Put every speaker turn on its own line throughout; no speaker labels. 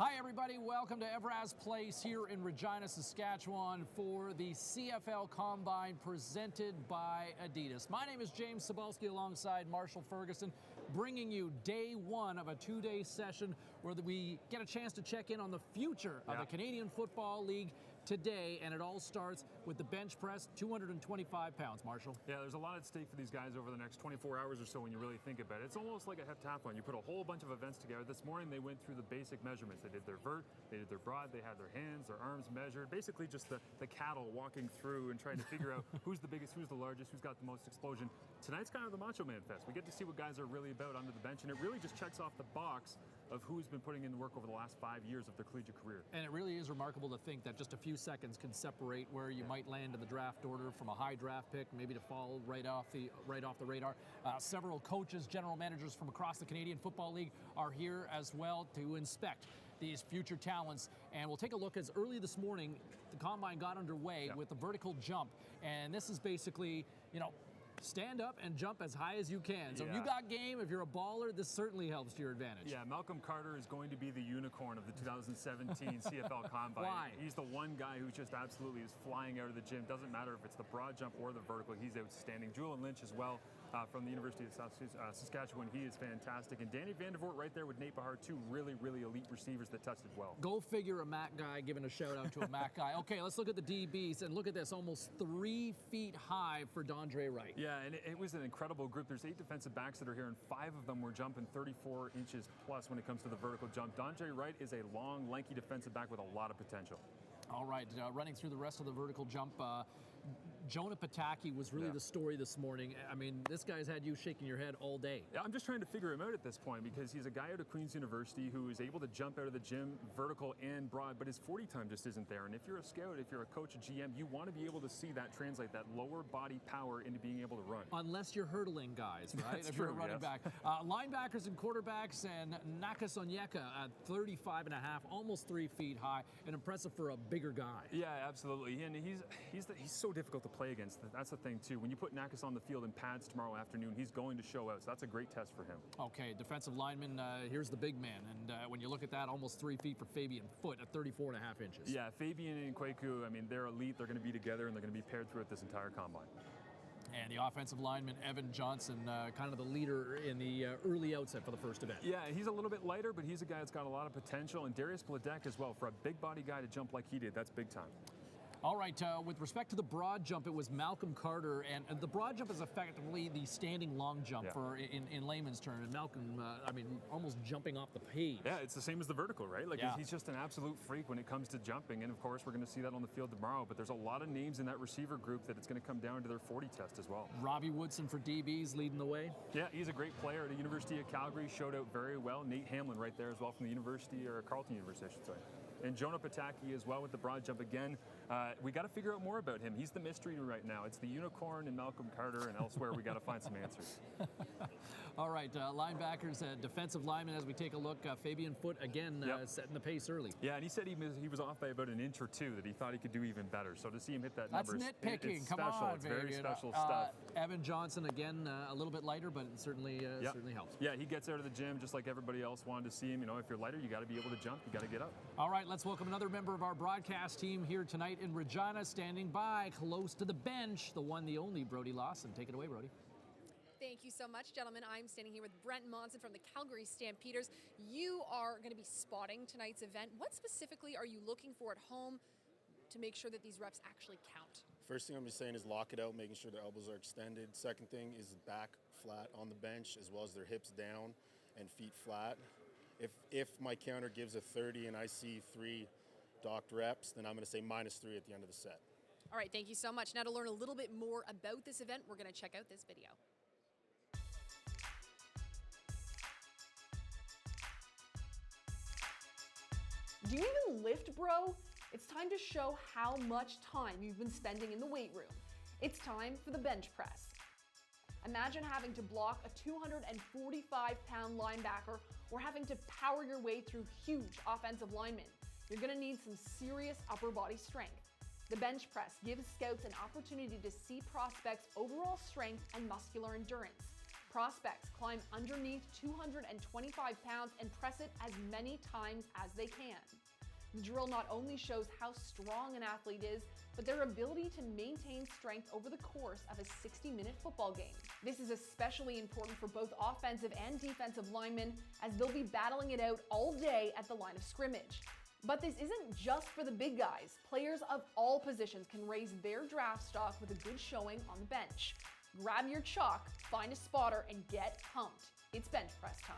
Hi, everybody. Welcome to Evraz Place here in Regina, Saskatchewan for the CFL Combine presented by Adidas. My name is James Cebulski alongside Marshall Ferguson, bringing you day one of a two-day session where we get a chance to check in on the future of the Canadian Football League today, and it all starts with the bench press, 225 pounds, Marshall.
Yeah, there's a lot at stake for these guys over the next 24 hours or so when you really think about it. It's almost like a heptathlon. You put a whole bunch of events together. This morning they went through the basic measurements. They did their vert, they did their broad, they had their hands, their arms measured. Basically just the cattle walking through and trying to figure out who's the biggest, who's the largest, who's got the most explosion. Tonight's kind of the Macho Man Fest. We get to see what guys are really about under the bench, and it really just checks off the box of who's been putting in the work over the last 5 years of their collegiate career.
And it really is remarkable to think that just a few seconds can separate where you might land in the draft order from a high draft pick, maybe to fall right off the radar. Several coaches, general managers from across the Canadian Football League are here as well to inspect these future talents. And we'll take a look as early this morning, the Combine got underway with the vertical jump. And this is basically, stand up and jump as high as you can. So if you got game, if you're a baller, this certainly helps to your advantage.
Yeah, Malcolm Carter is going to be the unicorn of the 2017 CFL Combine.
Why?
He's the one guy who just absolutely is flying out of the gym. Doesn't matter if it's the broad jump or the vertical. He's outstanding. Julian Lynch as well from the University of Saskatchewan. He is fantastic. And Danny Vandervoort right there with Nate Bahar, two really, really elite receivers that tested well.
Go figure, a Mac guy giving a shout out to a Mac guy. Okay, let's look at the DBs and look at this, almost 3 feet high for Dondre Wright.
Yeah, and it was an incredible group. There's 8 defensive backs that are here, and 5 of them were jumping 34 inches plus when it comes to the vertical jump. Dondre Wright is a long, lanky defensive back with a lot of potential.
All right, running through the rest of the vertical jump, Jonah Pataki was really the story this morning. I mean, this guy's had you shaking your head all day.
Yeah, I'm just trying to figure him out at this point because he's a guy out of Queen's University who is able to jump out of the gym vertical and broad, but his 40 time just isn't there. And if you're a scout, if you're a coach, a GM, you want to be able to see that translate, that lower body power into being able to run.
Unless you're hurdling guys, right?
That's
if
true,
you're a running back. Linebackers and quarterbacks, and Nakas Onyeka at 35 and a half, almost 3 feet high, and impressive for a bigger guy.
Yeah, absolutely. And he's so difficult to play against. That's the thing, too. When you put Nakas on the field in pads tomorrow afternoon, he's going to show out. So that's a great test for him.
Okay, defensive lineman, here's the big man. And when you look at that, almost 3 feet for Fabian Foote at 34 and a half inches.
Yeah, Fabian and Kwaku, I mean, they're elite. They're going to be together, and they're going to be paired throughout this entire Combine.
And the offensive lineman, Evan Johnson, kind of the leader in the early outset for the first event.
Yeah, he's a little bit lighter, but he's a guy that's got a lot of potential. And Darius Bledek as well. For a big body guy to jump like he did, that's big time.
All right, with respect to the broad jump, it was Malcolm Carter, and the broad jump is effectively the standing long jump in layman's term. And Malcolm, almost jumping off the page.
Yeah, it's the same as the vertical, right? Like he's just an absolute freak when it comes to jumping, and of course we're going to see that on the field tomorrow. But there's a lot of names in that receiver group that it's going to come down to their 40 test as well.
Robbie Woodson for DBs leading the way.
Yeah, he's a great player at the University of Calgary. Showed out very well. Nate Hamlin right there as well from the University, or Carleton University, I should say. And Jonah Pataki as well with the broad jump again. We got to figure out more about him. He's the mystery right now. It's the unicorn and Malcolm Carter, and elsewhere we got to find some answers.
All right, linebackers, defensive lineman, as we take a look, Fabian Foote again setting the pace early.
Yeah, and he said he was off by about an inch or two, that he thought he could do even better. So to see him hit that number,
that's nitpicking.
It's
Come
special.
on,
it's
baby.
Very special stuff.
Evan Johnson again, a little bit lighter, but it certainly helps.
Yeah, he gets out of the gym just like everybody else wanted to see him. If you're lighter, you got to be able to jump. You got to get up.
All right, let's welcome another member of our broadcast team here tonight in Regina, standing by close to the bench, the one, the only Brody Lawson. Take it away, Brody.
Thank you so much, gentlemen. I'm standing here with Brent Monson from the Calgary Stampeders. You are going to be spotting tonight's event. What specifically are you looking for at home to make sure that these reps actually count?
First thing I'm going to be saying is lock it out, making sure their elbows are extended. Second thing is back flat on the bench, as well as their hips down and feet flat. If my counter gives a 30 and I see 3 docked reps, then I'm going to say -3 at the end of the set.
All right, thank you so much. Now to learn a little bit more about this event, we're going to check out this video.
Do you even lift, bro? It's time to show how much time you've been spending in the weight room. It's time for the bench press. Imagine having to block a 245-pound linebacker or having to power your way through huge offensive linemen. You're going to need some serious upper body strength. The bench press gives scouts an opportunity to see prospects' overall strength and muscular endurance. Prospects climb underneath 225 pounds and press it as many times as they can. The drill not only shows how strong an athlete is, but their ability to maintain strength over the course of a 60-minute football game. This is especially important for both offensive and defensive linemen, as they'll be battling it out all day at the line of scrimmage. But this isn't just for the big guys. Players of all positions can raise their draft stock with a good showing on the bench. Grab your chalk, find a spotter, and get pumped. It's bench press time.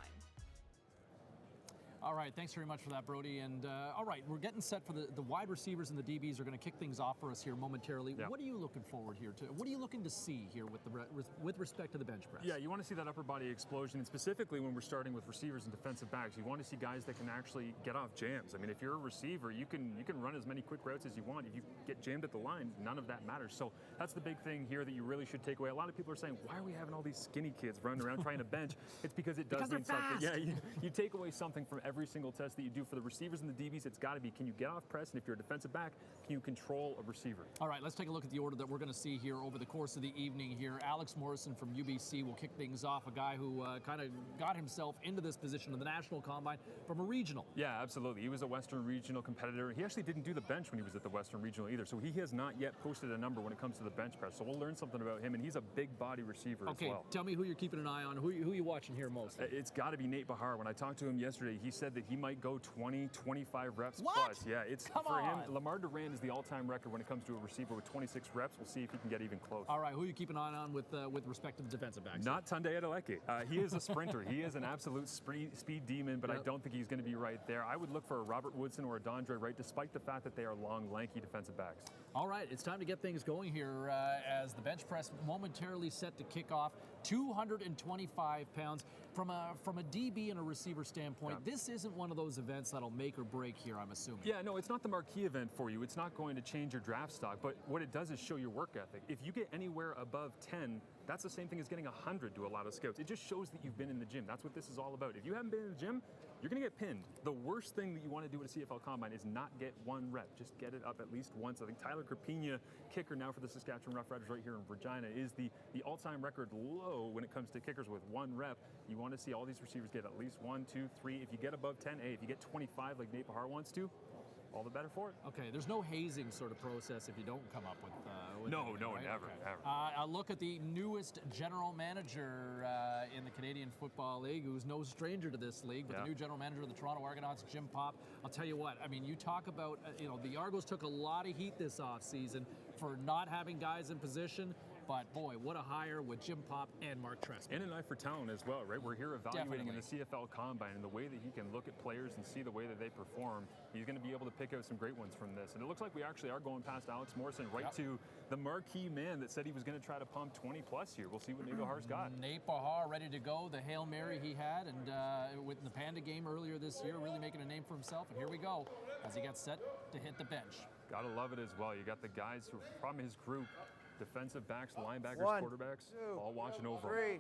All right, thanks very much for that, Brody. And all right, we're getting set for the wide receivers and the DBs are going to kick things off for us here momentarily.
Yeah.
What are you looking forward here to? What are you looking to see here with respect to the bench press?
Yeah, you want to see that upper body explosion, and specifically when we're starting with receivers and defensive backs, you want to see guys that can actually get off jams. I mean, if you're a receiver, you can run as many quick routes as you want. If you get jammed at the line, none of that matters. So that's the big thing here that you really should take away. A lot of people are saying, why are we having all these skinny kids running around trying to bench? It's because it does mean something. Yeah, you take away something from every single test that you do for the receivers and the DBs. It's got to be, can you get off press? And if you're a defensive back, can you control a receiver?
All right, let's take a look at the order that we're going to see here over the course of the evening here. Alex Morrison from UBC will kick things off, a guy who kind of got himself into this position in the National Combine from a regional.
Yeah, absolutely. He was a Western Regional competitor. He actually didn't do the bench when he was at the Western Regional either, so he has not yet posted a number when it comes to the bench press. So we'll learn something about him, and he's a big body receiver as well.
Tell me who you're keeping an eye on. Who are you watching here most?
It's got to be Nate Bahar. When I talked to him yesterday, he said that he might go 20, 25 reps
What?
plus. Yeah, it's
Come
for him.
on.
Lamar Duran is the all-time record when it comes to a receiver with 26 reps. We'll see if he can get even close.
All right, who are you keeping an eye on with respect to the defensive backs?
Not Tunde Ad. He is a sprinter. He is an absolute speed demon, but I don't think he's going to be right there. I would look for a Robert Woodson or a Dondre Wright, despite the fact that they are long, lanky defensive backs.
All right, it's time to get things going here as the bench press momentarily set to kick off. 225 pounds. From a DB and a receiver standpoint, this isn't one of those events that'll make or break here, I'm assuming.
Yeah, no, it's not the marquee event for you. It's not going to change your draft stock, but what it does is show your work ethic. If you get anywhere above 10, that's the same thing as getting 100 to a lot of scouts. It just shows that you've been in the gym. That's what this is all about. If you haven't been in the gym, you're going to get pinned. The worst thing that you want to do at a CFL Combine is not get one rep. Just get it up at least once. I think Tyler Crapina, kicker now for the Saskatchewan Roughriders right here in Regina, is the all-time record low when it comes to kickers with one rep. You want to see all these receivers get at least 1, 2, 3. If you get above 10, if you get 25 like Nate Bahar wants to, all the better for it.
Okay, there's no hazing sort of process if you don't come up with
No,
anything, right?
never,
Okay.
ever.
A look at the newest general manager in the Canadian Football League, who's no stranger to this league, but the new general manager of the Toronto Argonauts, Jim Popp. I'll tell you what, I mean, you talk about, the Argos took a lot of heat this offseason for not having guys in position. But boy, what a hire with Jim Popp and Mark Trestman.
And an eye for talent as well, right? We're here evaluating in the CFL Combine, and the way that he can look at players and see the way that they perform, he's going to be able to pick out some great ones from this. And it looks like we actually are going past Alex Morrison to the marquee man that said he was going to try to pump 20 plus here. We'll see what Nate Bahar's got.
Nate Bahar ready to go. The Hail Mary he had, and with the Panda game earlier this year, really making a name for himself. And here we go as he gets set to hit the bench.
Gotta love it as well. You got the guys who are from his group. Defensive backs, linebackers,
1,
quarterbacks,
2,
all watching over
3,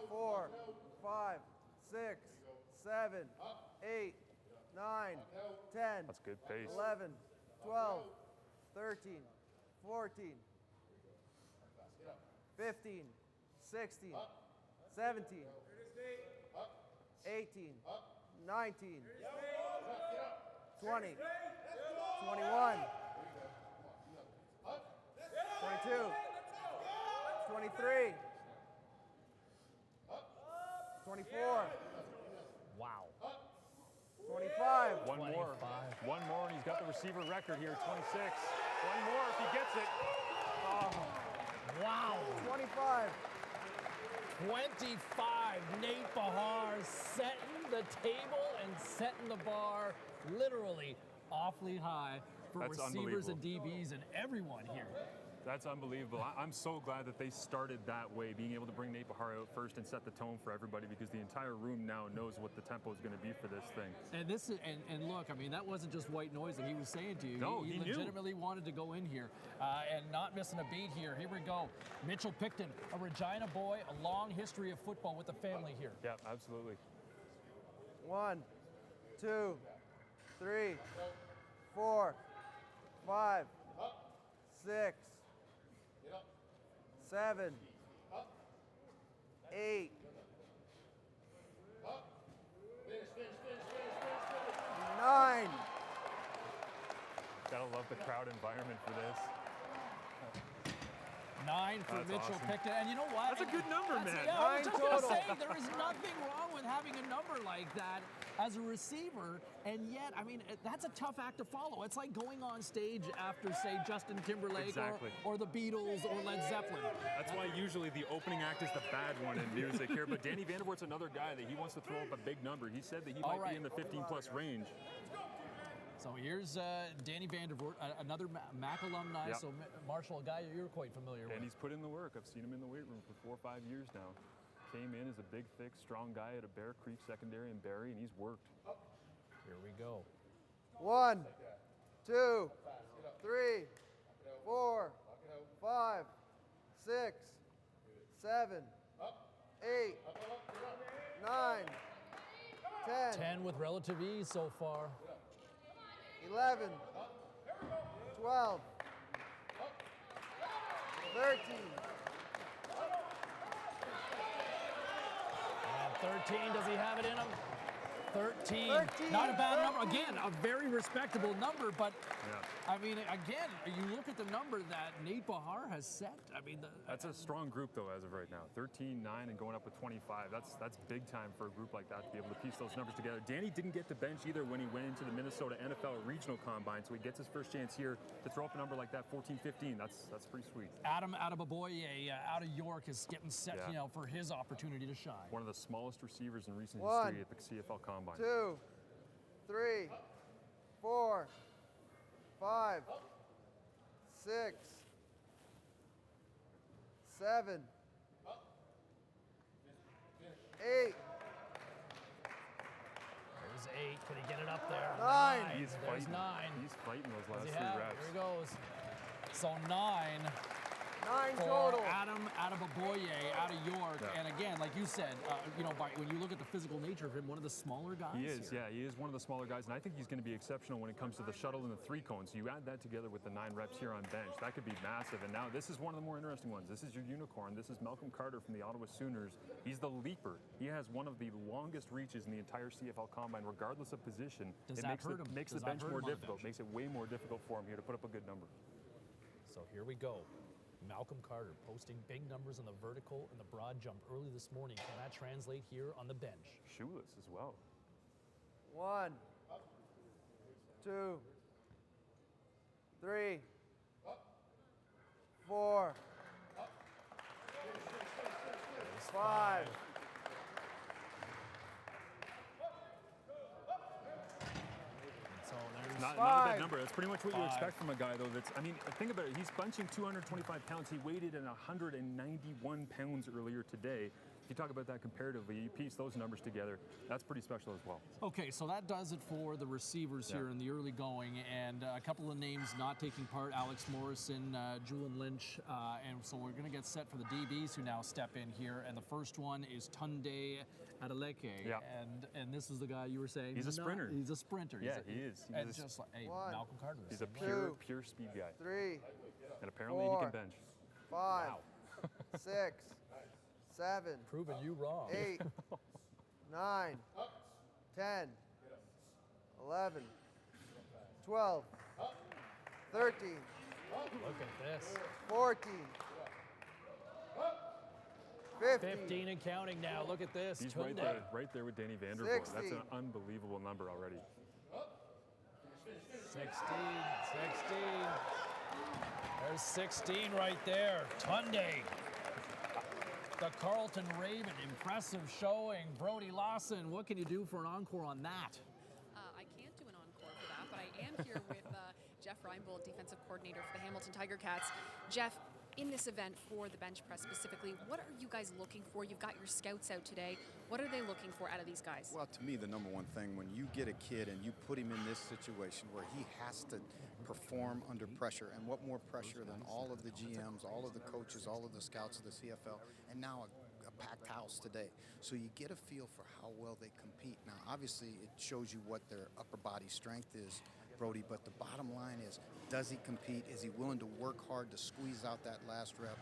4, 5, 6, 7, 8, 9, 10.
That's good pace.
11, 12, 13, 14, 15, 16, 17, 18, 19, 20, 21, 22, 23, 24,
Wow.
25,
One more, and he's got the receiver record here, 26. One more if he gets it.
Wow.
25,
25. Nate Bahar setting the table and setting the bar literally awfully high for
That's
receivers and
unbelievable.
DBs and everyone here.
That's unbelievable. I'm so glad that they started that way, being able to bring Nate Bahar out first and set the tone for everybody, because the entire room now knows what the tempo is going to be for this thing.
And this is, and look, I mean, that wasn't just white noise that he was saying to you.
No,
he
he knew.
legitimately wanted to go in here and not missing a beat here. Here we go. Mitchell Picton, a Regina boy, a long history of football with the family here.
Yeah, absolutely.
1, 2, 3, 4, 5, 6, 7, 8,
Mitchell
awesome.
picked it, and you know what?
That's a good number, man.
Yeah, I was
9
just gonna
total.
say, there is nothing wrong with having a number like that as a receiver, and yet, I mean, that's a tough act to follow. It's like going on stage after, say, Justin Timberlake
Exactly.
or the Beatles or Led Zeppelin.
That's why usually the opening act is the bad one in music here. But Danny Vandervoort's another guy that he wants to throw up a big number. He said that he might be in the 15-plus range.
So here's Danny Vandervoort, another Mac alumni.
Yep.
So Marshall, a guy you're quite familiar
And
with.
he's put in the work. I've seen him in the weight room for 4 or 5 years now. Came in as a big, thick, strong guy at a Bear Creek secondary in Barrie, and he's worked.
Here we go.
1, 2, 3, 4, 5, 6, 7, 8, 9, 10,
10 with relative ease so far.
11, 12, 13,
And 13, does he have it in him? 13.
13,
Not a bad number. Again, a very respectable number, but
Yeah.
I mean, again, you look at the number that Nate Bahar has set. I mean,
That's a strong group, though, as of right now. 13, 9, and going up with 25. That's big time for a group like that to be able to piece those numbers together. Danny didn't get the bench either when he went into the Minnesota NFL Regional Combine, so he gets his first chance here to throw up a number like that, 14, 15. That's pretty sweet.
Adam Adebaboye out of York is getting set,
Yeah.
for his opportunity to shine.
One of the smallest receivers in recent
1,
history at the CFL Combine.
2, 3, 4, 5, 6, 7, 8,
There's 8. Can he get it up there?
9.
He's
There's
fighting.
9.
He's fighting those
Does
last
he
3
have it?
reps.
Here he goes. So 9
9
for
total.
Adam Adebaboye out of York.
Yeah.
And again, like you said, when you look at the physical nature of him, one of the smaller guys.
He is,
here.
yeah. He is one of the smaller guys, and I think he's going to be exceptional when it comes to the shuttle and the 3 cones. So you add that together with the 9 reps here on bench, that could be massive. And now this is one of the more interesting ones. This is your unicorn. This is Malcolm Carter from the Ottawa Sooners. He's the leaper. He has one of the longest reaches in the entire CFL Combine, regardless of position.
Does
it
that
makes
hurt
the,
him?
makes
Does
the
that
bench
hurt
more
him on the
difficult.
bench?
Makes it way more difficult for him here to put up a good number.
So here we go. Malcolm Carter posting big numbers on the vertical and the broad jump early this morning. Can that translate here on the bench?
Shoeless as well.
1, 2, 3, 4, 5,
So there's
Not a
5.
big number. That's pretty much what you
5.
expect from a guy, though. That's, I mean, think about it. He's benching 225 pounds. He weighed in 191 pounds earlier today. If you talk about that comparatively, you piece those numbers together, that's pretty special as well.
Okay, so that does it for the receivers here in the early going, and a couple of names not taking part: Alex Morrison, Julian Lynch, and so we're going to get set for the DBs who now step in here. And the first one is Tunde Ad.
Yeah.
And this is the guy you were saying.
He's a sprinter.
He's a sprinter.
Yeah, he is. He's
And
a-
just like, hey,
1,
Malcolm Carter.
He's a
Two.
pure speed guy.
3,
And apparently he
4.
can bench.
5,
Wow.
6, 7,
Proving you wrong.
8, 9, 10, 11, 12, 13,
Look at this.
14, 15,
15 and counting now. Look at this.
He's
Tunde.
right there with Danny Vandervoort. That's
16.
an unbelievable number already.
16. There's 16 right there. Tunde. The Carlton Raven. Impressive showing. Brody Lawson, what can you do for an encore on that?
I can't do an encore for that, but I am here with Jeff Reinbold, defensive coordinator for the Hamilton Tiger Cats. Jeff, in this event for the bench press specifically, what are you guys looking for? You've got your scouts out today. What are they looking for out of these guys?
Well, to me, the number one thing, when you get a kid and you put him in this situation where he has to perform under pressure, and what more pressure than all of the GMs, all of the coaches, all of the scouts of the CFL, and now a packed house today. So you get a feel for how well they compete. Now, obviously, it shows you what their upper body strength is, Brody, but the bottom line is, does he compete? Is he willing to work hard to squeeze out that last rep?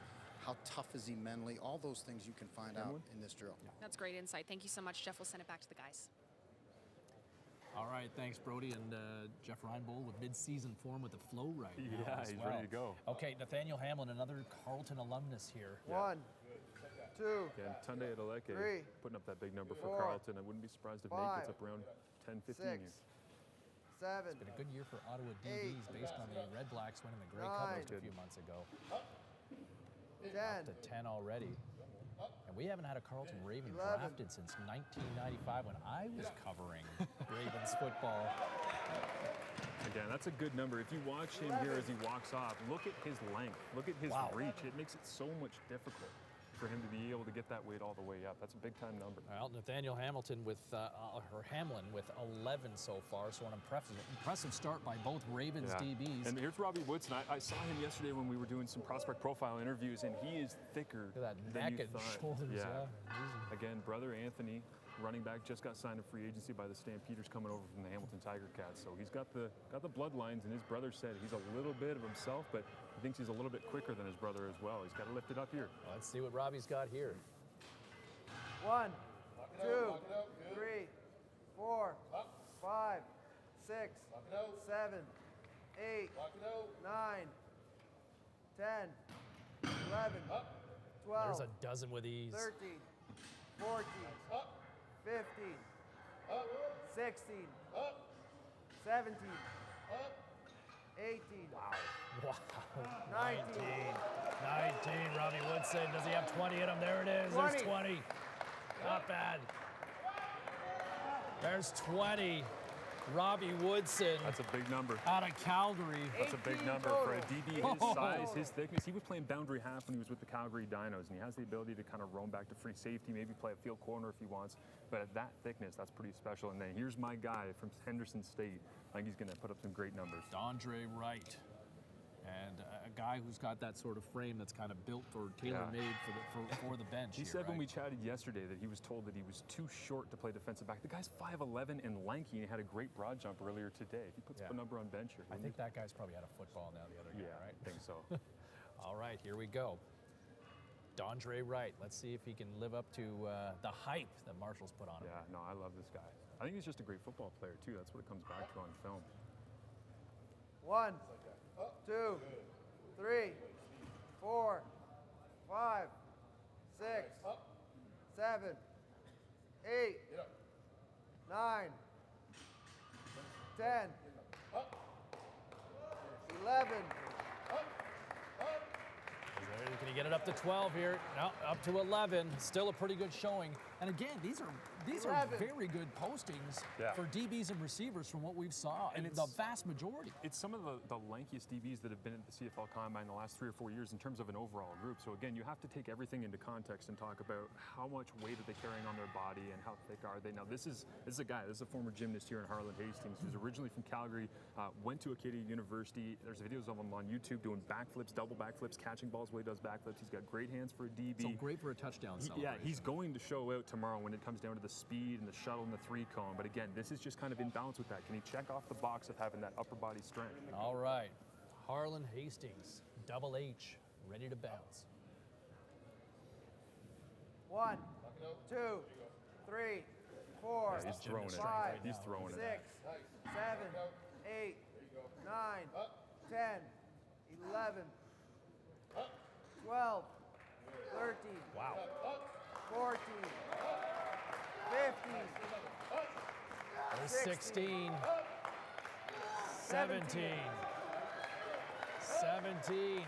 How tough is he mentally? All those things you can find out in this drill.
That's great insight. Thank you so much, Jeff. We'll send it back to the guys.
All right, thanks, Brody. And Jeff Reinbold with mid-season form with the flow right now.
Yeah,
as
he's
well.
ready to go.
Okay, Nathaniel Hamlin, another Carleton alumnus here.
1, 2,
Again, Tunde Ad putting up that big number for
4,
Carleton. I wouldn't be surprised if Nate
5,
gets up around 10, 15
6,
here.
7,
It's been a good year for Ottawa DBs based on the Red Blacks winning the Grey Cup just a few months ago.
10,
Up to 10 already. And we haven't had a Carleton Raven
11.
drafted since 1995 when I was covering Ravens football.
Again, that's a good number. If you watch him here as he walks off, look at his length, look at his reach. It makes it so much difficult for him to be able to get that weight all the way up. That's a big time number.
Well, Nathaniel Hamilton with Hamlin with 11 so far, so an impressive start by both Ravens DBs.
And here's Robbie Woodson. I saw him yesterday when we were doing some prospect profile interviews, and he is thicker
Look at that
than
neck
you
and
thought.
shoulders.
Yeah.
Amazing.
Again, brother Anthony, running back, just got signed to free agency by the Stampeders coming over from the Hamilton Tiger Cats. So he's got the bloodlines, and his brother said he's a little bit of himself, but he thinks he's a little bit quicker than his brother as well. He's got to lift it up here.
Well, let's see what Robbie's got here.
1, 2, 3, 4, 5, 6, 7, 8, 9, 10, 11, 12,
There's a dozen with ease.
13, 14, 15, 16, 17, 18,
Wow.
19,
19. Robbie Woodson. Does he have 20 in him? There it is.
20.
There's 20. Not bad. There's 20. Robbie Woodson
That's a big number.
out of Calgary.
That's a big
18
number
total.
for a DB his size, his thickness. He was playing boundary half when he was with the Calgary Dinos, and he has the ability to kind of roam back to free safety, maybe play a field corner if he wants. But at that thickness, that's pretty special. And then here's my guy from Henderson State. I think he's going to put up some great numbers.
Dondre Wright. And a guy who's got that sort of frame that's kind of built or tailor-made for the bench.
He
here,
said when we
right?
chatted yesterday that he was told that he was too short to play defensive back. The guy's 5'11" and lanky, and he had a great broad jump earlier today. If he puts up a number on bench here,
I think that guy's probably had a football now the other day, right?
I think so.
All right, here we go. Dondre Wright. Let's see if he can live up to the hype that Marshall's put on him.
Yeah, no, I love this guy. I think he's just a great football player, too. That's what it comes back to on film.
1, 2, 3, 4, 5, 6, 7, 8, 9, 10, 11.
Can he get it up to 12 here? No, up to 11. Still a pretty good showing. And again, these are
11.
very good postings for DBs and receivers from what we've saw, and
it's
the vast majority.
It's some of the lankiest DBs that have been at the CFL Combine the last 3 or 4 years in terms of an overall group. So again, you have to take everything into context and talk about how much weight are they carrying on their body and how thick are they. Now this is a former gymnast here in Harlan Hastings who's originally from Calgary, went to Acadia University. There's videos of him on YouTube doing backflips, double backflips, catching balls while he does backflips. He's got great hands for a DB.
So great for a touchdown celebration.
Yeah, he's going to show out tomorrow when it comes down to the speed and the shuttle and the 3-cone. But again, this is just kind of in balance with that. Can he check off the box of having that upper body strength?
All right, Harlan Hastings, double H, ready to bounce.
1, 2, 3, 4,
Yeah, he's throwing it.
5,
He's throwing
6,
it.
7, 8, 9, 10, 11, 12, 13,
Wow.
14, 15,
There's 16, 17, 17.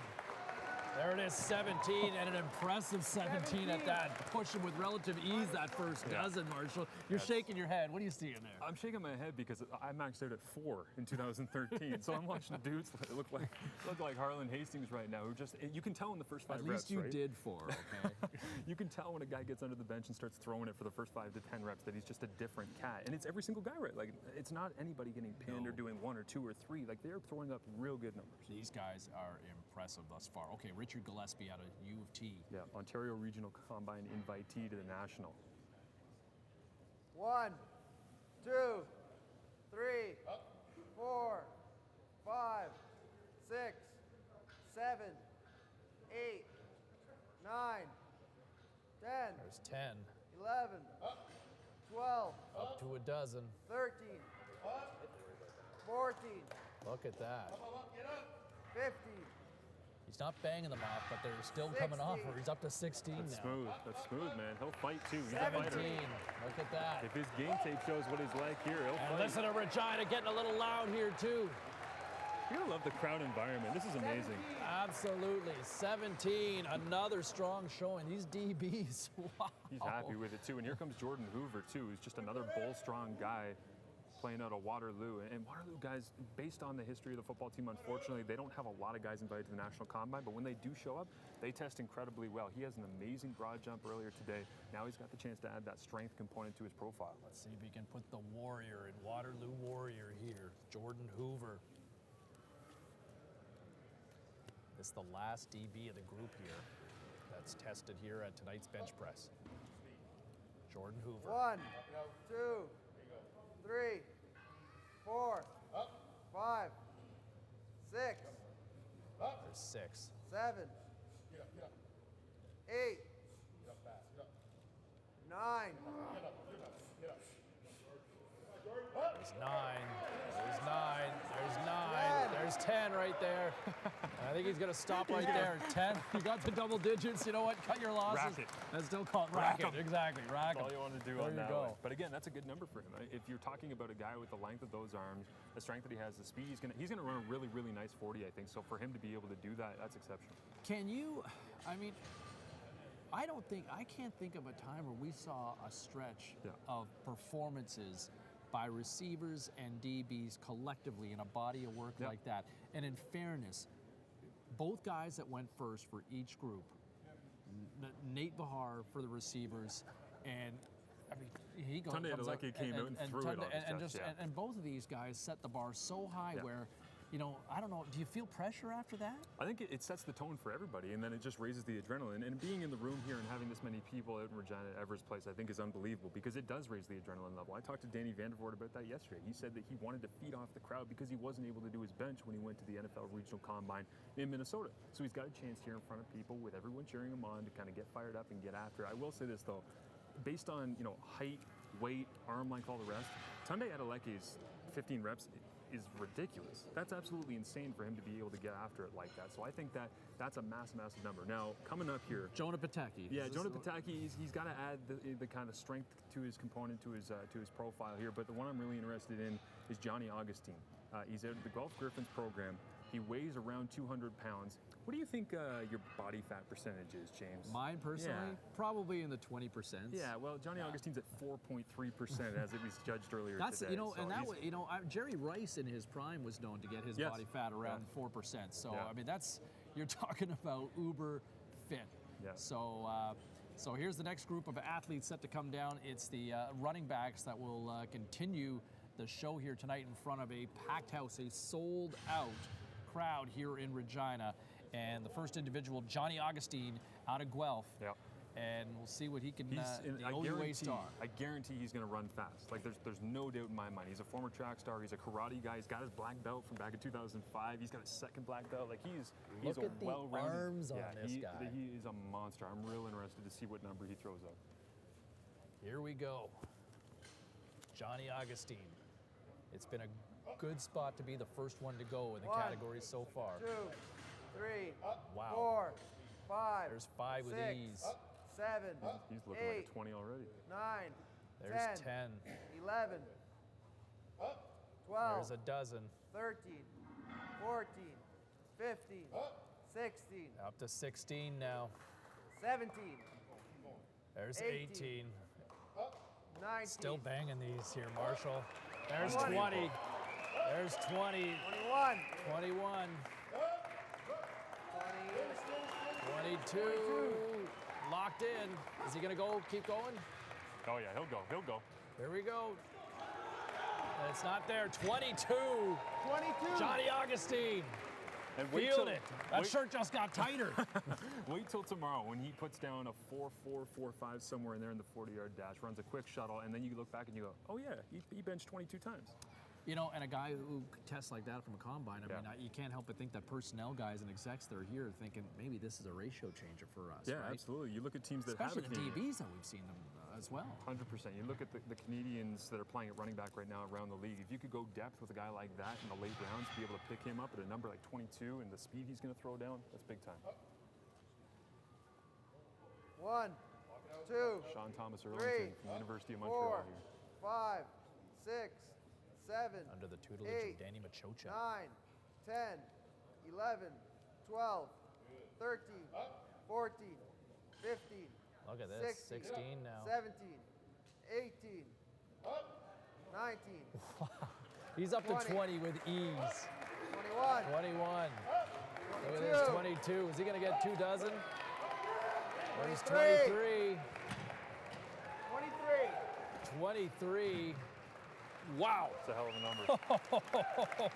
There it is, 17, and an impressive 17 at that. Pushing with relative ease that first dozen, Marshall. You're shaking your head. What are you seeing there?
I'm shaking my head because I maxed out at 4 in 2013. So I'm watching dudes that look like Harlan Hastings right now. You can tell in the first 5 reps,
At least you
right?
did 4, okay?
You can tell when a guy gets under the bench and starts throwing it for the first 5 to 10 reps that he's just a different cat. And it's every single guy, right? Like, it's not anybody getting pinned or doing 1 or 2 or 3. Like, they're throwing up real good numbers.
These guys are impressive thus far. Okay, Richard Gillespie out of U of T.
Yeah, Ontario Regional Combine invitee to the National.
1, 2, 3, 4, 5, 6, 7, 8, 9, 10,
There's 10,
11, 12,
up to a dozen.
13, 14,
Look at that.
15,
He's not banging them off, but they're still coming off, where he's up to 16
That's
now.
smooth. That's smooth, man. He'll fight too. He's a
17.
fighter.
Look at that.
If his game tape shows what he's like here, he'll
And
fight.
listen to Regina getting a little loud here, too.
You love the crowd environment. This is amazing.
Absolutely. 17. Another strong showing. These DBs. Wow.
He's happy with it too. And here comes Jordan Hoover too, who's just another bull strong guy playing out of Waterloo. And Waterloo guys, based on the history of the football team, unfortunately, they don't have a lot of guys invited to the National Combine, but when they do show up, they test incredibly well. He has an amazing broad jump earlier today. Now he's got the chance to add that strength component to his profile.
Let's see if he can put the Warrior in Waterloo Warrior here. Jordan Hoover. This is the last DB of the group here that's tested here at tonight's bench press. Jordan Hoover.
1, 2, 3, 4, 5, 6,
There's 6.
7, 8, 9,
There's 9. There's 9. There's 9. There's 10 right there. I think he's going to stop right there. 10. You got the double digits. You know what? Cut your losses.
Racket.
That's still called
Rack
racket.
'em.
Exactly. Rack
That's all
'em.
you want to do
There
on
you
that
go.
one. But again, that's a good number for him. Right? If you're talking about a guy with the length of those arms, the strength that he has, the speed, he's gonna run a really, really nice 40, I think. So for him to be able to do that, that's exceptional.
Can you, I mean, I can't think of a time where we saw a stretch of performances by receivers and DBs collectively in a body of work like that. And in fairness, both guys that went first for each group, Nate Bahar for the receivers, and I mean, he goes.
Tunde Ad came out and threw it on his chest,
and both of these guys set the bar so high where, you know, I don't know. Do you feel pressure after that?
I think it sets the tone for everybody, and then it just raises the adrenaline. And being in the room here and having this many people out in Regina at Evers Place, I think is unbelievable because it does raise the adrenaline level. I talked to Danny Vandervoort about that yesterday. He said that he wanted to feed off the crowd because he wasn't able to do his bench when he went to the NFL Regional Combine in Minnesota. So he's got a chance here in front of people with everyone cheering him on to kind of get fired up and get after it. I will say this though, based on height, weight, arm length, all the rest, Tunde Adeleke's 15 reps is ridiculous. That's absolutely insane for him to be able to get after it like that. So I think that's a massive number. Now, coming up here,
Jonah Pataki.
Yeah, Jonah Pataki, he's got to add the kind of strength to his component, to his profile here. But the one I'm really interested in is Johnny Augustine. He's out of the Gulf Griffins program. He weighs around 200 pounds. What do you think your body fat percentage is, James?
Mine personally, probably in the 20%.
Yeah, well, Johnny Augustine's at 4.3% as it was judged earlier
That's
today.
so and that was, Jerry Rice in his prime was known to get his body fat around 4%. So I mean, you're talking about uber fit.
Yeah.
So here's the next group of athletes set to come down. It's the running backs that will continue the show here tonight in front of a packed house, a sold out crowd here in Regina. And the first individual, Johnny Augustine, out of Guelph.
Yeah.
And we'll see what he can.
I
OUA star.
guarantee he's going to run fast. Like there's no doubt in my mind. He's a former track star. He's a karate guy. He's got his black belt from back in 2005. He's got a second black belt. Like he's
Look
a
at the
well-rounded.
arms on this guy.
He is a monster. I'm real interested to see what number he throws up.
Here we go. Johnny Augustine. It's been a good spot to be the first one to go in the category so far.
2, 3,
Wow.
4, 5.
There's 5 with
6,
ease.
7.
He's looking
8,
like a 20 already.
9.
There's 10.
11. 12.
There's a dozen.
13. 14. 15. 16.
Up to 16 now.
17.
There's
18.
18.
19.
Still banging these here, Marshall. There's
20.
20. There's 20.
21.
21. 22. Locked in. Is he going to go? Keep going?
Oh yeah, he'll go. He'll go.
Here we go. It's not there. 22.
22.
Johnny Augustine.
And
Feeling it. That shirt just got tighter.
Wait till tomorrow when he puts down a 4.4, 4.5 somewhere in there in the 40-yard dash, runs a quick shuttle, and then you look back and you go, oh yeah, he benched 22 times.
You know, and a guy who tests like that from a combine, I
Yeah.
mean, you can't help but think that personnel guys and execs that are here thinking maybe this is a ratio changer for us,
Yeah,
right?
absolutely. You look at teams that
Especially
have
the
a Canadian.
DBs that we've seen them as well.
100%. You look at the Canadians that are playing at running back right now around the league. If you could go depth with a guy like that in the late rounds, be able to pick him up at a number like 22 and the speed he's going to throw down, that's big time.
1, 2,
Sean Thomas
3,
Earlington from the University of Montreal
4,
here.
5, 6, 7,
Under the tutelage
8,
of Danny Machocha.
9, 10, 11, 12, 13, 14, 15,
Look at this,
16,
16 now.
17, 18, 19,
He's up to
20.
20 with ease.
21,
21. Look at this, 22. Is he going to get 2 dozen? There's
23.
23.
23.
23. Wow.
It's a hell of a number.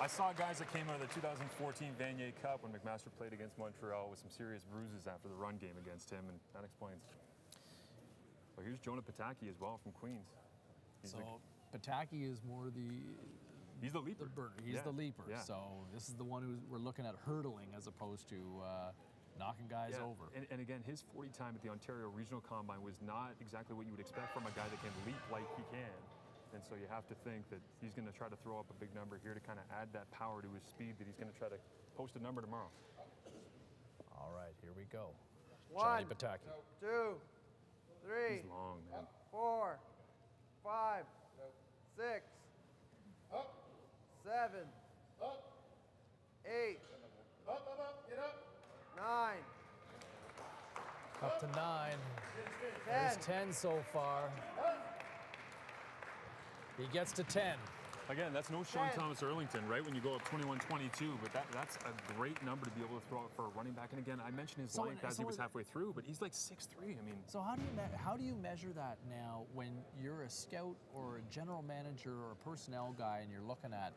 I saw guys that came out of the 2014 Vanier Cup when McMaster played against Montreal with some serious bruises after the run game against him, and that explains. Well, here's Jonah Pataki as well from Queens.
So Pataki is more
He's the leaper.
the burner. He's the leaper.
Yeah.
So this is the one who we're looking at hurdling as opposed to knocking guys
Yeah.
over.
And again, his 40 time at the Ontario Regional Combine was not exactly what you would expect from a guy that can leap like he can. And so you have to think that he's going to try to throw up a big number here to kind of add that power to his speed that he's going to try to post a number tomorrow.
All right, here we go.
1,
Johnny Pataki.
2, 3,
He's long, man.
4, 5, 6, 7, 8, 9,
Up to 9.
10.
There's 10 so far. He gets to 10.
Again, that's no Sean
10.
Thomas Earlington, right? When you go up 21-22, but that's a great number to be able to throw out for a running back. And again, I mentioned his
So-
length as he
so
was
is-
halfway through, but he's like 6'3". I mean,
So how do you measure that now when you're a scout or a general manager or a personnel guy and you're looking at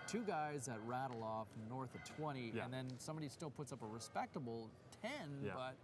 2 guys that rattle off north of 20
Yeah.
and then somebody still puts up a respectable 10,
Yeah.
but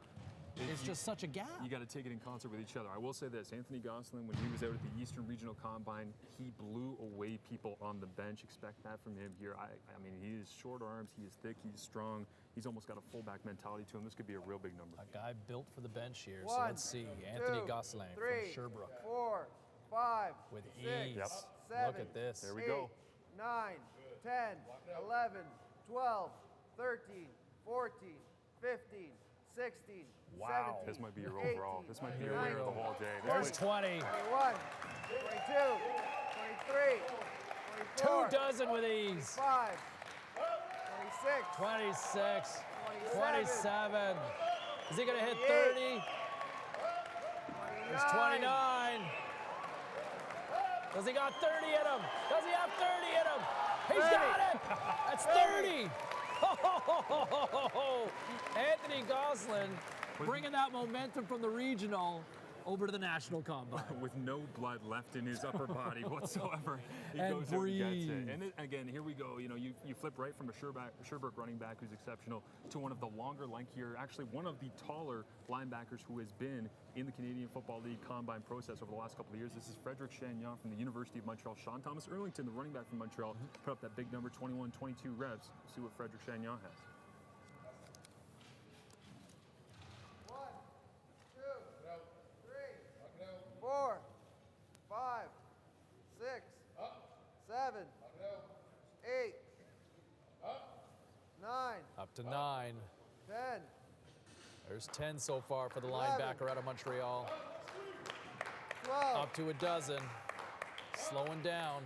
it's just such a gap.
you got to take it in concert with each other. I will say this, Anthony Gosselin, when he was out at the Eastern Regional Combine, he blew away people on the bench. Expect that from him here. I mean, he is short arms, he is thick, he's strong. He's almost got a fullback mentality to him. This could be a real big number.
A guy built for the bench here. So
1,
let's see. Anthony
2,
Gosselin
3,
from Sherbrooke
4, 5,
with
6,
ease.
Yep.
7,
Look at this.
There we
8,
go.
9, 10, 11, 12, 13, 14, 15, 16,
Wow.
17,
This might be your
18,
overall. This might be your
19,
winner of the whole day.
There's 20.
21, 22, 23,
2
24,
dozen with ease.
25, 26,
26.
27,
27. Is he going to hit
28,
30? There's 29. Does he got 30 in him? Does he have 30 in him? He's got it. That's 30. Anthony Gosselin bringing that momentum from the regional over to the national combine.
With no blood left in his upper body whatsoever. He
And
goes out and gets
breathe.
it. And again, here we go. You know, you flip right from a Sherbrooke running back who's exceptional to one of the longer, lankier, actually one of the taller linebackers who has been in the Canadian Football League combine process over the last couple of years. This is Frederic Chagnon from the University of Montreal. Sean Thomas Earlington, the running back from Montreal, put up that big number, 21, 22 reps. See what Frederic Chagnon has.
1, 2, 3, 4, 5, 6, 7, 8, 9,
Up to 9.
10,
There's 10 so far for the
11.
linebacker out of Montreal.
12,
Up to a dozen. Slowing down.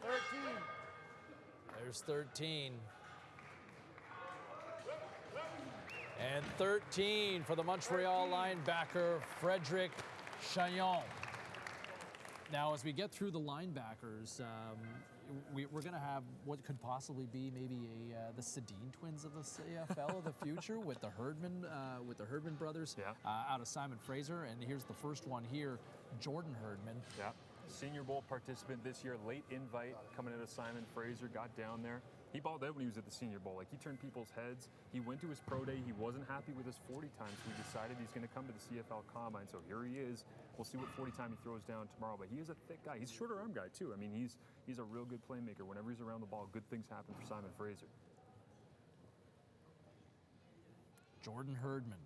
13,
There's 13. And 13 for the Montreal linebacker, Frederic Chagnon. Now, as we get through the linebackers, we're going to have what could possibly be maybe the Sedin twins of the CFL of the future with the Herdman brothers out of Simon Fraser. And here's the first one here, Jordan Herdman.
Yeah. Senior Bowl participant this year, late invite coming out of Simon Fraser, got down there. He balled out when he was at the Senior Bowl. Like, he turned people's heads. He went to his pro day. He wasn't happy with his 40 time, so he decided he's going to come to the CFL Combine. So here he is. We'll see what 40 time he throws down tomorrow. But he is a thick guy. He's a shorter arm guy, too. I mean, he's a real good playmaker. Whenever he's around the ball, good things happen for Simon Fraser.
Jordan Herdman,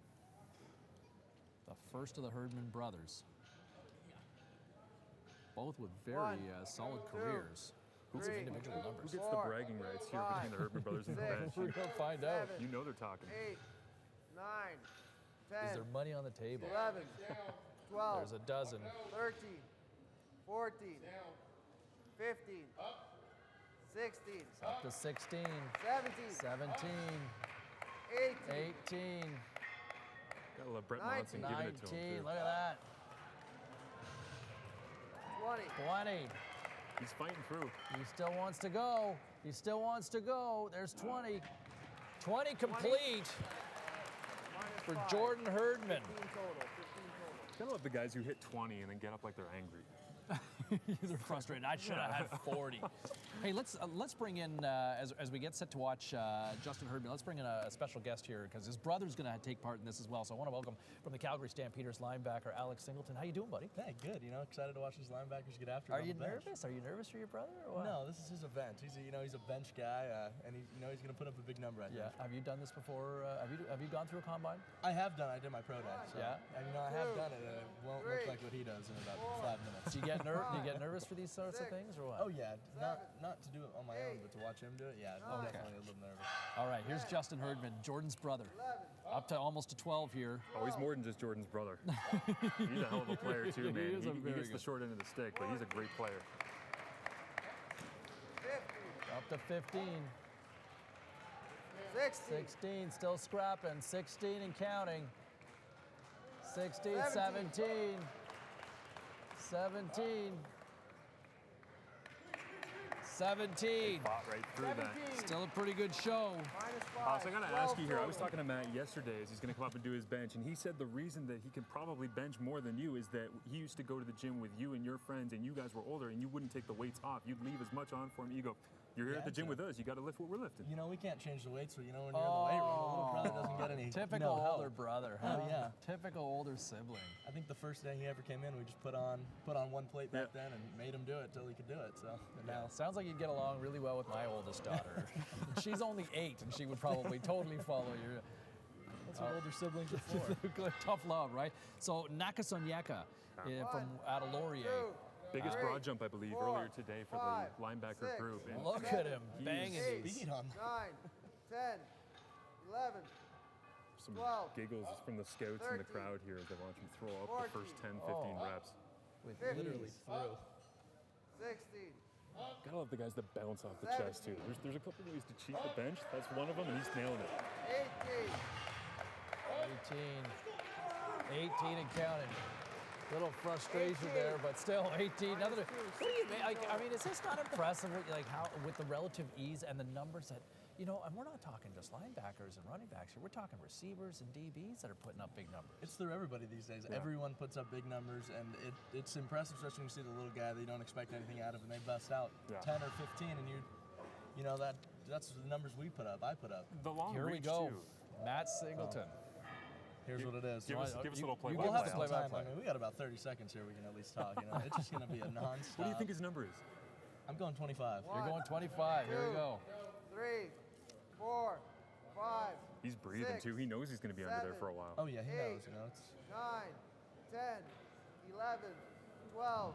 the first of the Herdman brothers. Both with very solid careers. Who's individual
Who
numbers?
gets the bragging rights here between the Herdman brothers and the bench?
We're going to find out.
You know they're talking.
8, 9, 10,
Is there money on the table?
11, 12,
There's a dozen.
13, 14, 15, 16,
Up to 16,
17,
17,
18,
18,
Gotta love Brett Monson giving it to
19.
him, too.
Look at that.
20,
20.
He's fighting through.
He still wants to go. He still wants to go. There's 20. 20 complete for
-5.
Jordan Herdman.
15 total.
Gotta love the guys who hit 20 and then get up like they're angry.
They're frustrated. I should have had 40. Hey, let's bring in as we get set to watch Justin Herdman. Let's bring in a special guest here because his brother's going to take part in this as well. So I want to welcome from the Calgary Stampeders linebacker Alex Singleton. How you doing, buddy?
Hey, good. You know, excited to watch these linebackers get after it.
Are
on
you
the bench.
nervous? Are you nervous for your brother? Or what?
No, this is his event. He's a bench guy, and he's going to put up a big number. I think.
Yeah. Have you done this before? Have you gone through a combine?
I have done. I did my pro day. So,
Yeah.
And I have done it. And it won't look like what he does in about 5 minutes.
Do you get nervous for these sorts of things, or what?
Oh yeah, not to do it on my own, but to watch him do it. Yeah, I'm definitely a little nervous.
All right. Here's Justin Herdman, Jordan's brother, up to almost to 12 here.
Oh, he's more than just Jordan's brother. He's a hell of a player, too, man.
is a
He
very
gets the
good.
short end of the stick, but he's a great player.
15,
Up to 15.
16,
16, still scrapping. 16 and counting. 16, 17. 17. 17.
Fought right through that.
17,
Still a pretty good show.
-5.
So I gotta ask you here. I was talking to Matt yesterday as he's gonna come up and do his bench, and he said the reason that he can probably bench more than you is that he used to go to the gym with you and your friends, and you guys were older, and you wouldn't take the weights off. You'd leave as much on for him. You go, you're here at the gym with us. You got to lift what we're lifting.
You know, we can't change the weights, so when you're in the weight room, the little brother doesn't get any.
Typical
help.
older brother, huh?
Oh, yeah.
Typical older sibling.
I think the first day he ever came in, we just put on one plate back then and made him do it till he could do it. So and now.
Sounds like you'd get along really well with my oldest daughter. She's only 8, and she would probably totally follow your.
That's what older siblings are for.
Tough love, right? So Nakasonyeka from out of Laurier.
Biggest broad jump, I believe, earlier today for the linebacker group. And
Look at him banging these.
Beat on.
9, 10, 11,
some
12,
giggles from the scouts in the
13,
crowd here as they watch him throw up the first 10, 15 reps.
With
Literally through.
16,
Gotta love the guys that bounce off the chest, too. There's a couple ways to cheat the bench. That's one of them, and he's nailing it.
18,
18 and counting. Little frustration there, but still 18. Nothing. What do you mean? I mean, is this not impressive? Like how with the relative ease and the numbers that and we're not talking just linebackers and running backs here. We're talking receivers and DBs that are putting up big numbers.
It's through everybody these days.
Yeah.
Everyone puts up big numbers, and it's impressive, especially when you see the little guy that you don't expect anything out of, and they bust out 10 or 15, and that's the numbers we put up. I put up.
The long
Here we
reach,
go.
too.
Matt Singleton.
Here's what it is.
Give us a little
you
We'll
give
have
us
some
play by
time.
play.
I mean, we got about 30 seconds here. We can at least talk. It's just going to be a nonstop.
What do you think his number is?
I'm going 25.
You're going 25. Here we go.
3, 4, 5,
He's breathing,
6,
too. He knows he's going to be under there for a while.
Oh yeah, he
8,
knows. It's
9, 10, 11, 12,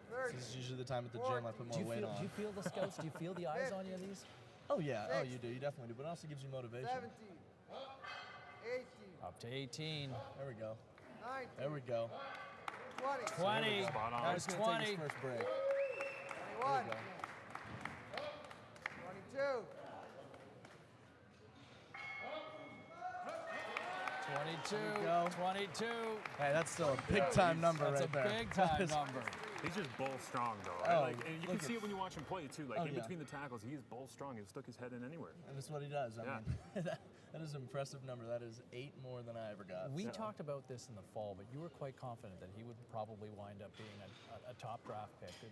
13.
this is usually the time at the gym I put
Do
more weight
you
on.
feel the scouts? Do you feel the eyes on you of these?
Oh yeah, oh you do. You definitely do. But it also gives you motivation.
17, 18,
Up to 18.
There we go.
19,
There we go.
20,
20.
Spot on.
There's
He's gonna
20.
take his first break.
21,
There
22,
22.
go.
22.
Hey, that's still a big time number
That's
right there.
a big time
That is-
number.
He's just bull strong, though.
Oh,
Right? And you can see it when you watch him play, too. Like, in between the tackles, he is bull strong. He'll stick his head in anywhere.
And that's what he does. I mean, that is an impressive number. That is 8 more than I ever got.
We talked about this in the fall, but you were quite confident that he would probably wind up being a top draft pick and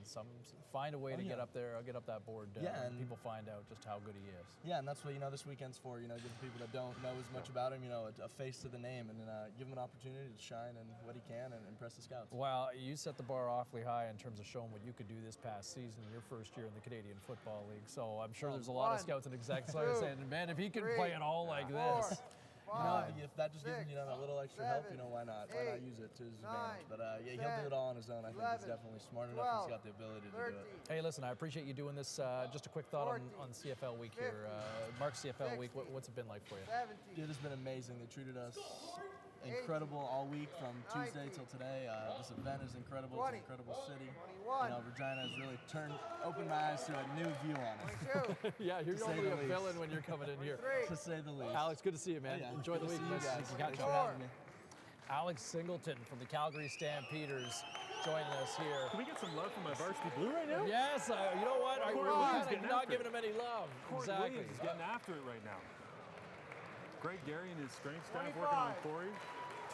find a way to get up there, get up that board, and people find out just how good he is.
Yeah, and that's what this weekend's for. Giving people that don't know as much about him, a face to the name, and give him an opportunity to shine in what he can and impress the scouts.
Well, you set the bar awfully high in terms of showing what you could do this past season, your first year in the Canadian Football League. So I'm sure there's a lot of scouts and execs saying, man, if he can play at all like this.
If that just gives him that little extra help, why not? Why not use it to his advantage? But he'll do it all on his own. I think he's definitely smart enough. He's got the ability to do it.
Hey, listen, I appreciate you doing this. Just a quick thought on CFL week here. Mark's CFL week, what's it been like for you?
It has been amazing. They treated us incredible all week from Tuesday till today. This event is incredible. It's an incredible city. Regina has really opened my eyes to a new view on it.
Yeah, you're going to be a villain when you're coming in here.
To say the least.
Alex, good to see you, man. Enjoy the week.
Thanks
for having me. Alex Singleton from the Calgary Stampeders joining us here.
Can we get some love from my varsity blue right now?
Yes, you know what? We're not giving him any love.
Corey Williams is getting after it right now. Greg Gary and his strength staff working on Corey.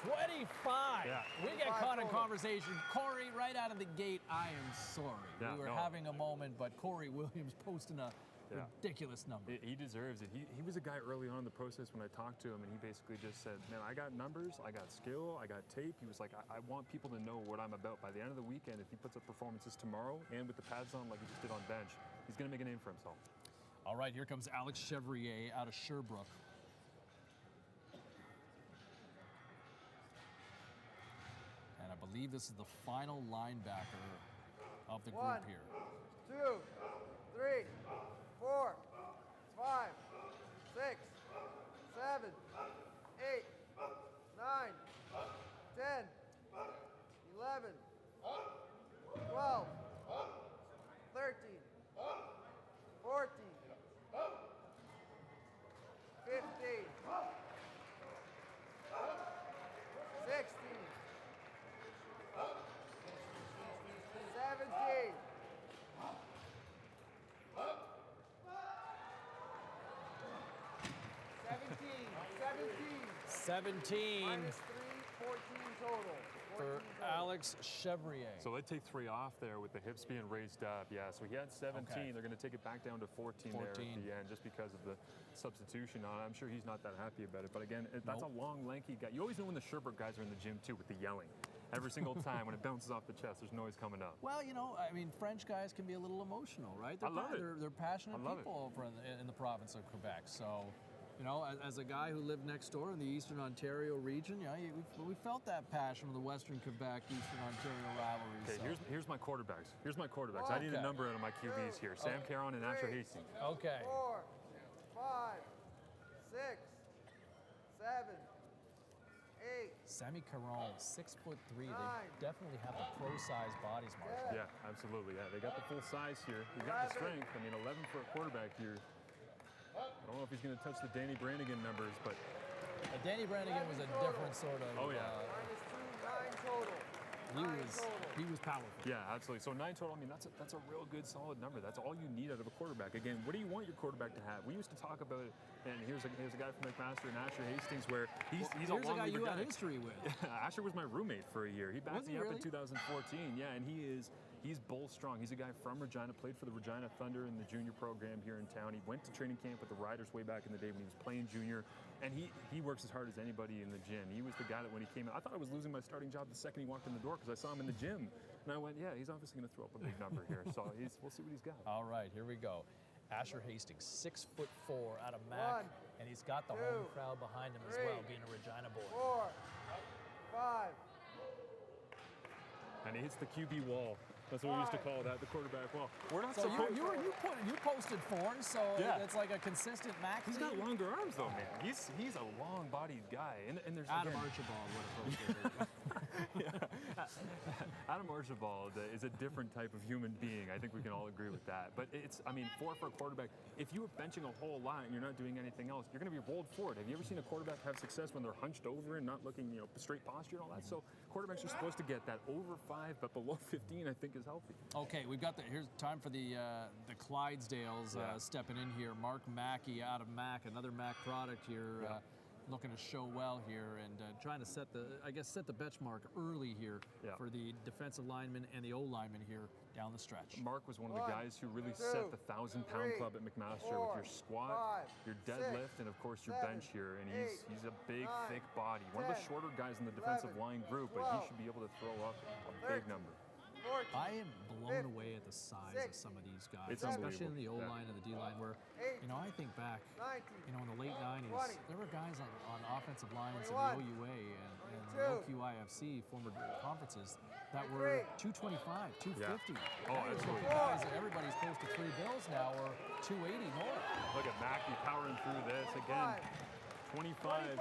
25. Yeah. We get caught in conversation. Corey, right out of the gate, I am sorry.
Yeah,
we were having a moment, but Corey Williams posting a ridiculous number.
He deserves it. He was a guy early on in the process when I talked to him, and he basically just said, man, I got numbers, I got skill, I got tape. He was like, I want people to know what I'm about. By the end of the weekend, if he puts up performances tomorrow and with the pads on like he just did on bench, he's going to make a name for himself.
All right, here comes Alex Chevrier out of Sherbrooke. I believe this is the final linebacker of the group here.
2, 3, 4, 5, 6, 7, 8, 9, 10, 11, 12, 13, 14, 15, 16, 17.
17
Minus 3, 14 total.
for Alex Chevrier.
So they take 3 off there with the hips being raised up. Yeah, so he had 17.
Okay.
They're going to take it back down to 14 there at the end just because of the substitution on it. I'm sure he's not that happy about it. But again, that's a long, lanky guy. You always know when the Sherbrooke guys are in the gym, too, with the yelling. Every single time when it bounces off the chest, there's noise coming up.
Well, I mean, French guys can be a little emotional, right?
I love it.
They're passionate people over in the province of Quebec. So, as a guy who lived next door in the Eastern Ontario region, we felt that passion of the Western Quebec, Eastern Ontario rivalry.
Okay,
so.
here's my quarterbacks. I need a number out of my QBs here. Sam Caron and Asher Hastings.
Okay.
4, 5, 6, 7, 8.
Sammy Caron, 6'3". They definitely have the pro-size bodies, Marshall.
Yeah, absolutely. Yeah, they got the full size here. They got the strength. I mean, 11 for a quarterback here. I don't know if he's going to touch the Danny Brannigan numbers, but
Danny Brannigan was a different sort of.
Minus 2, 9 total.
He was powerful.
Yeah, absolutely. So 9 total. I mean, that's a real good, solid number. That's all you need out of a quarterback. Again, what do you want your quarterback to have? We used to talk about it, and here's a guy from McMaster and Asher Hastings, where he's a long
guy you had history with.
Asher was my roommate for a year. He backed me up
really?
in 2014. Yeah, and he's bull strong. He's a guy from Regina, played for the Regina Thunder in the junior program here in town. He went to training camp with the Riders way back in the day when he was playing junior, and he works as hard as anybody in the gym. He was the guy that when he came in, I thought I was losing my starting job the second he walked in the door because I saw him in the gym. And I went, yeah, he's obviously going to throw up a big number here. So we'll see what he's got.
All right, here we go. Asher Hastings, 6'4" out of Mac, and he's got the home crowd behind him as well, being a Regina boy.
4, 5.
And he hits the QB wall. That's what we used to call that, the quarterback wall. We're not
so
supposed
you posted Forn, so it's like a consistent Mac.
He's got longer arms though, man. He's a long-bodied guy, and there's
Adam Archibald would have posted it.
Adam Archibald is a different type of human being. I think we can all agree with that. But it's, I mean, for a quarterback, if you were benching a whole lot and you're not doing anything else, you're going to be rolled forward. Have you ever seen a quarterback have success when they're hunched over and not looking, straight posture and all that? So quarterbacks are supposed to get that over 5, but below 15, I think, is healthy.
Okay, we've got here's time for the Clydesdales stepping in here. Mark Mackey out of Mac, another Mac product here. Looking to show well here and trying to set the benchmark early here for the defensive lineman and the O-lineman here down the stretch.
Mark was one of the guys who really set the 1,000-pound club at McMaster with your squat, your deadlift, and of course your bench here. And he's a big, thick body. One of the shorter guys in the defensive line group, but he should be able to throw up a big number.
I am blown away at the size of some of these guys, especially in the O-line and the D-line, where, I think back, in the late 90s, there were guys on offensive lines in the OUA and the OQIFC, former conferences, that were 225, 250.
Oh, absolutely.
Guys that everybody's close to $3 bills now, or 280 more.
Look at Mackey powering through this. Again, 25.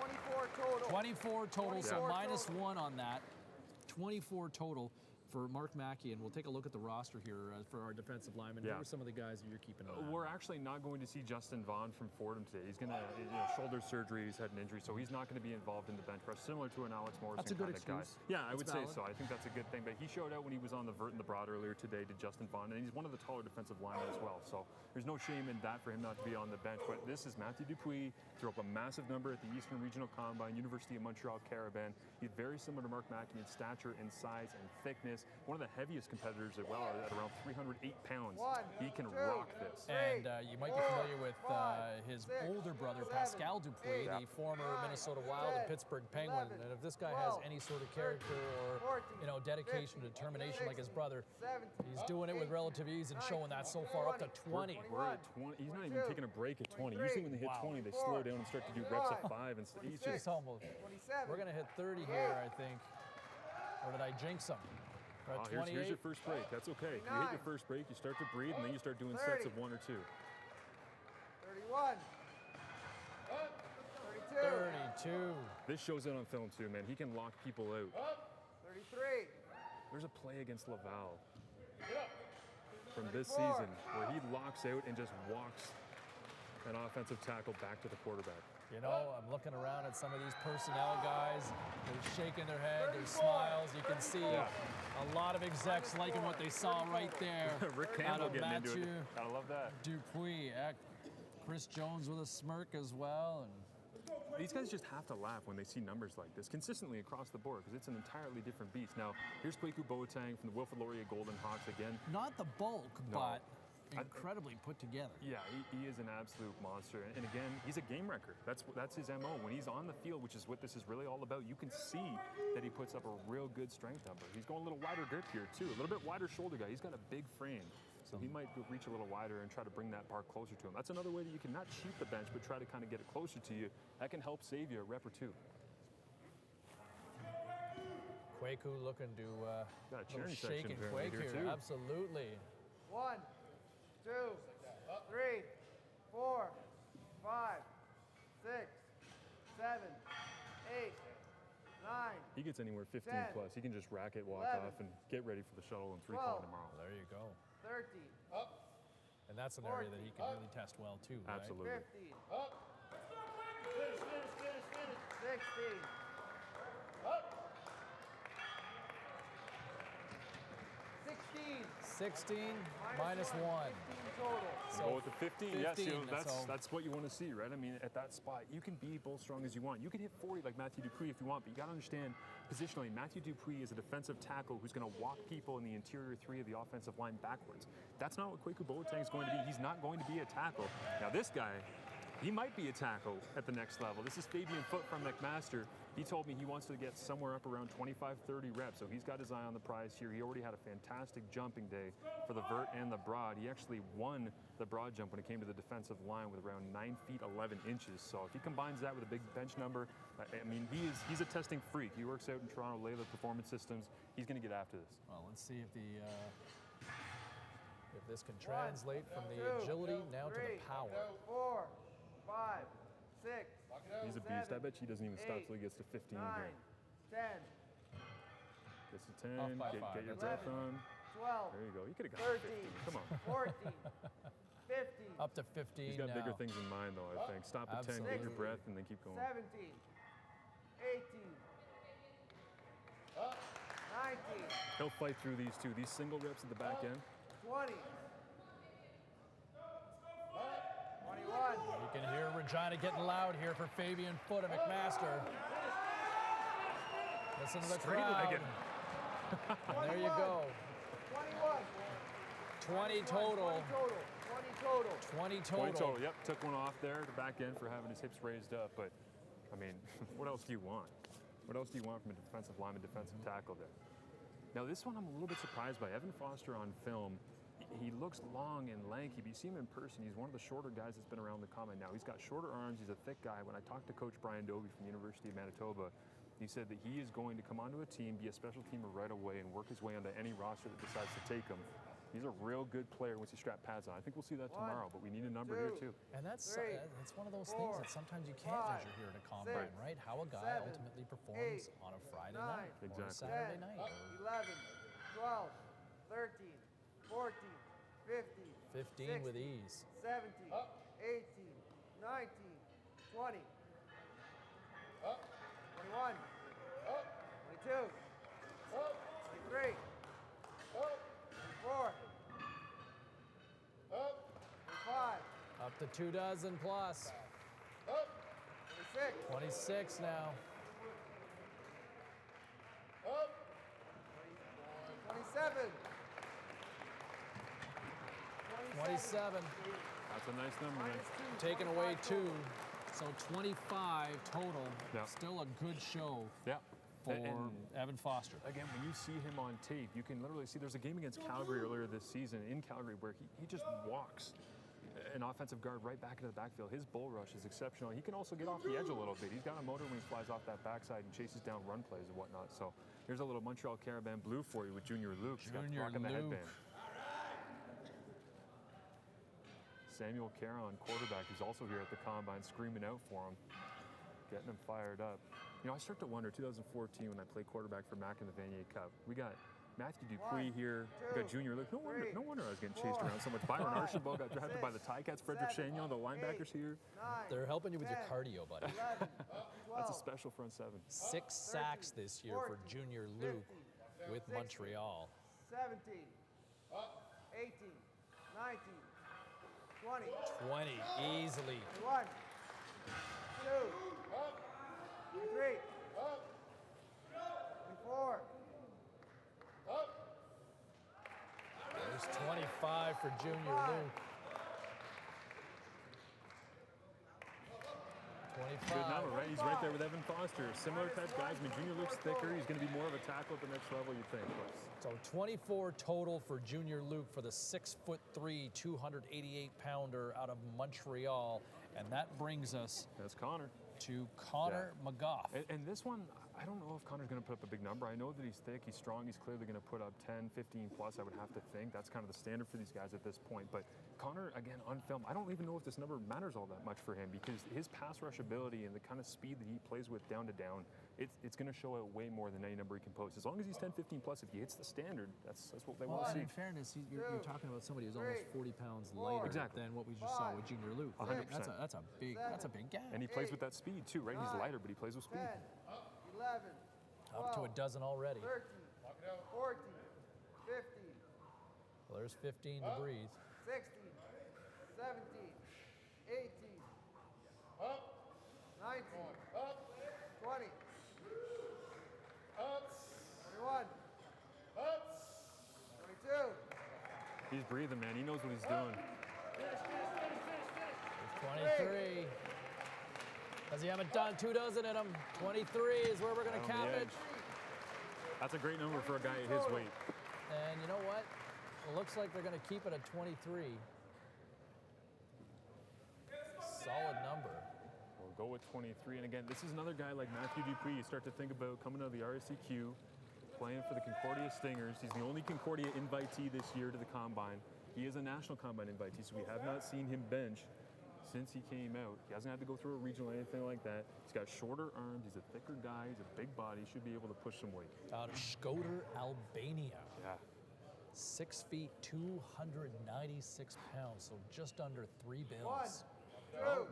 24 total.
24 total, so minus 1 on that. 24 total for Mark Mackey, and we'll take a look at the roster here for our defensive linemen. Who are some of the guys that you're keeping an eye on?
We're actually not going to see Justin Vaughn from Fordham today. He's going to, shoulder surgery. He's had an injury, so he's not going to be involved in the bench press, similar to an Alex Morrison
that's a good
kind of guy.
excuse.
Yeah, I would
valid.
say so. I think that's a good thing. But he showed out when he was on the vert and the broad earlier today to Justin Vaughn, and he's one of the taller defensive linemen as well. So there's no shame in that for him not to be on the bench. But this is Matthew Dupuis, threw up a massive number at the Eastern Regional Combine, University of Montreal Caravan. He's very similar to Mark Mackey in stature and size and thickness. One of the heaviest competitors as well at around 308 pounds. He can rock this.
And you might be familiar with his older brother, Pascal Dupuis, the former Minnesota Wild and Pittsburgh Penguin. And if this guy has any sort of character or dedication, determination like his brother, he's doing it with relative ease and showing that so far up to 20.
We're at 20. He's not even taking a break at 20. Usually when they hit 20, they slow down and start to do reps at 5. And he's just
almost. We're going to hit 30 here, I think. Or did I jinx him?
Here's your first break. That's okay. You hit your first break, you start to breathe, and then you start doing sets of 1 or 2.
31.
32.
This shows it on film too, man. He can lock people out.
33.
There's a play against Laval from this season where he locks out and just walks an offensive tackle back to the quarterback.
I'm looking around at some of these personnel guys. They're shaking their head, their smiles. You can see a lot of execs liking what they saw right there.
Rick Campbell getting into it. Gotta love that.
Dupuis, Chris Jones with a smirk as well. And
these guys just have to laugh when they see numbers like this consistently across the board because it's an entirely different beast. Now, here's Kwaku Boateng from the Wilfrid Laurier Golden Hawks again.
Not the bulk, but incredibly put together.
Yeah, he is an absolute monster. And again, he's a game wrecker. That's his MO. When he's on the field, which is what this is really all about, you can see that he puts up a real good strength number. He's going a little wider grip here, too. A little bit wider shoulder guy. He's got a big frame. So he might reach a little wider and try to bring that bar closer to him. That's another way that you can not cheat the bench, but try to kind of get it closer to you. That can help save you a rep or 2.
Kwaku looking to
got a cheering
shake
section
and quake here.
too.
Absolutely.
1, 2, 3, 4, 5, 6, 7, 8, 9.
He gets anywhere 15
10,
plus. He can just rack it, walk
11,
off, and get ready for the shuttle and 3-point tomorrow.
There you go.
13.
And that's an area that he can really test well too, right?
Absolutely.
15. 16.
16 minus 1.
15 total.
So go with the 15. Yes,
15,
that's what you want to see, right? I mean, at that spot, you can be both strong as you want. You can hit 40 like Matthew Dupuis if you want, but you got to understand positionally, Matthew Dupuis is a defensive tackle who's going to walk people in the interior 3 of the offensive line backwards. That's not what Kwaku Boateng is going to be. He's not going to be a tackle. Now, this guy, he might be a tackle at the next level. This is Fabian Foote from McMaster. He told me he wants to get somewhere up around 25, 30 reps, so he's got his eye on the prize here. He already had a fantastic jumping day for the vert and the broad. He actually won the broad jump when it came to the defensive line with around 9 feet 11 inches. So if he combines that with a big bench number, I mean, he's a testing freak. He works out in Toronto, Layla Performance Systems. He's going to get after this.
Well, let's see if this can translate from the agility now to the power.
4, 5, 6,
He's a beast. I bet he doesn't even stop till he gets to 15 here.
10,
Gets to 10.
Off by 5.
Get your
That's
breath on.
12,
There you go. You could have got
13,
15. Come on.
14, 15,
Up to 15
He's got
now.
bigger things in mind, though, I think. Stop at 10, get your
Absolutely.
breath, and then keep going.
17, 18, 19,
He'll fight through these two. These single reps at the back end.
20, 21,
You can hear Regina getting loud here for Fabian Foote and McMaster. Listen to the
Straight
crowd.
leg it.
And there you go.
21,
20 total.
20 total.
20
20
total.
total. Yep, took one off there, the back end, for having his hips raised up. But, I mean, what else do you want? What else do you want from a defensive lineman, defensive tackle there? Now, this one I'm a little bit surprised by. Evan Foster on film, he looks long and lanky, but you see him in person, he's one of the shorter guys that's been around the combine now. He's got shorter arms, he's a thick guy. When I talked to Coach Brian Dobie from the University of Manitoba, he said that he is going to come onto a team, be a special teamer right away, and work his way onto any roster that decides to take him. He's a real good player once he strap pads on. I think we'll see that tomorrow, but we need a number here too.
And that's one of those
4,
things that sometimes you can't
5,
measure here at a combine,
6,
right? How a guy
7,
ultimately performs
8,
on a Friday
9,
night or a
Exactly.
Saturday
10,
night. Or
11, 12, 13, 14, 15,
15 with ease.
17, 18, 19, 20, 21, 22, 23, 24, 25,
Up to 2 dozen plus.
26,
26 now.
27,
27.
That's a nice number, man.
Taking away 2. So 25 total.
Yeah.
Still a good show
Yeah.
for
And
Evan Foster.
again, when you see him on tape, you can literally see there's a game against Calgary earlier this season in Calgary where he just walks an offensive guard right back into the backfield. His bull rush is exceptional. He can also get off the edge a little bit. He's got a motor when he flies off that backside and chases down run plays and whatnot. So here's a little Montreal Caravan blue for you with Junior Luke. He's got
Junior
rocking the
Luke.
headband. Samuel Caron, quarterback, who's also here at the combine, screaming out for him, getting him fired up. You know, I start to wonder, 2014, when I played quarterback for Mac in the Vanier Cup, we got Matthew Dupuis here, we got Junior Luke. No wonder I was getting chased around so much. Byron Archambault got drafted by the Ticats. Frederick Chagnon, the linebackers here.
9,
They're helping you with your cardio, buddy.
11, 12,
That's a special front seven.
6 sacks this year for Junior Luke with Montreal.
17, 18, 19, 20,
20 easily.
21, 2, 23, 24,
There's 25 for Junior Luke. 25.
Good number, right? He's right there with Evan Foster. Similar type guys. I mean, Junior Luke's thicker. He's going to be more of a tackle at the next level, you think.
So 24 total for Junior Luke for the 6'3", 288-pounder out of Montreal. And that brings us
That's Connor.
to Connor McGough.
And this one, I don't know if Connor's going to put up a big number. I know that he's thick, he's strong, he's clearly going to put up 10, 15 plus, I would have to think. That's kind of the standard for these guys at this point. But Connor, again, on film, I don't even know if this number matters all that much for him because his pass rush ability and the kind of speed that he plays with down to down, it's going to show out way more than any number he can post. As long as he's 10, 15 plus, if he hits the standard, that's what they
Well,
want to
and
see.
in fairness, you're talking about somebody who's almost 40 pounds lighter than what we just saw with Junior Luke.
100%.
That's a big gap.
And he plays with that speed too, right? He's lighter, but he plays with
10,
speed.
11,
Up to a dozen already.
13, 14, 15,
Well, there's 15 to breathe.
16, 17, 18, 19, 20, 21, 22,
He's breathing, man. He knows what he's doing.
There's 23. Because he haven't done 2 dozen in him. 23 is where we're going to
On
cap
the
it.
edge. That's a great number for a guy at his weight.
And you know what? It looks like they're going to keep it at 23. Solid number.
We'll go with 23. And again, this is another guy like Matthew Dupuis. You start to think about coming out of the RSCQ, playing for the Concordia Stingers. He's the only Concordia invitee this year to the Combine. He is a national Combine invitee, so we have not seen him bench. since he came out. He hasn't had to go through a regional or anything like that. He's got shorter arms. He's a thicker guy. He's a big body. He should be able to push some weight.
Out of Shkodër, Albania.
Yeah.
6 feet, 296 pounds, so just under 3 bills.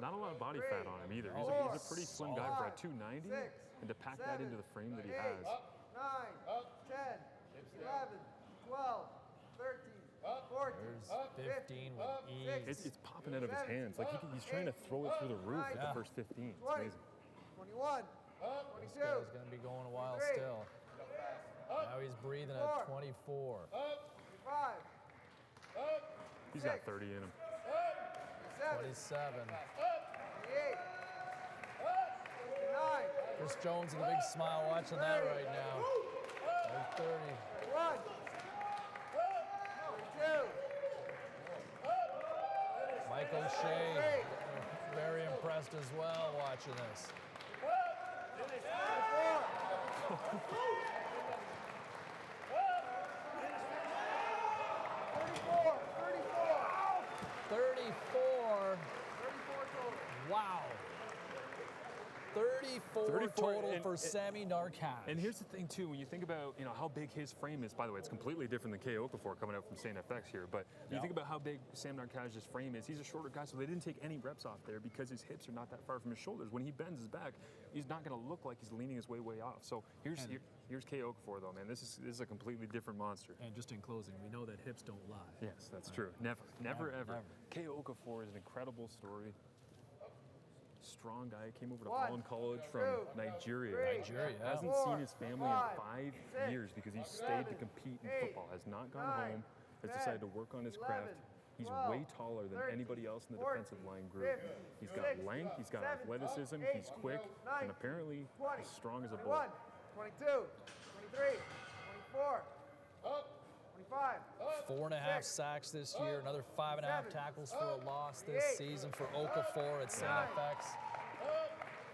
Not a lot of body fat on him either. He's a pretty slim guy for a 290, and to pack that into the frame that he has.
9, 10, 11, 12, 13, 14,
There's 15 with ease.
It's popping out of his hands. Like he's trying to throw it through the roof at the first 15. It's
20,
amazing.
21,
This
22,
guy's going to be going a while still. Now he's breathing at 24.
25,
He's got 30 in him.
27.
28, 29,
Chris Jones with a big smile watching that right now. There's 30.
31, 32,
Mike O'Shea, very impressed as well watching this. 34. Wow. 34 total for Sammy Narcash.
And here's the thing too, when you think about how big his frame is. By the way, it's completely different than Kay Okafor coming out from St. FX here. But when you think about how big Sam Narcash's frame is, he's a shorter guy, so they didn't take any reps off there because his hips are not that far from his shoulders. When he bends his back, he's not going to look like he's leaning his way off. So here's Kay Okafor though, man. This is a completely different monster.
And just in closing, we know that hips don't lie.
Yes, that's true. Never, ever.
Never.
Kay Okafor is an incredible story. Strong guy, came over to Holland College from Nigeria.
Yeah.
Hasn't seen his family in 5 years because he stayed to compete in football. Has not gone home. Has decided to work on his craft. He's way taller than anybody else in the defensive line group. He's got length, he's got athleticism, he's quick, and apparently as strong as a bull.
22, 23, 24, 25.
4.5 sacks this year, another 5.5 tackles for a loss this season for Okafor at St. FX.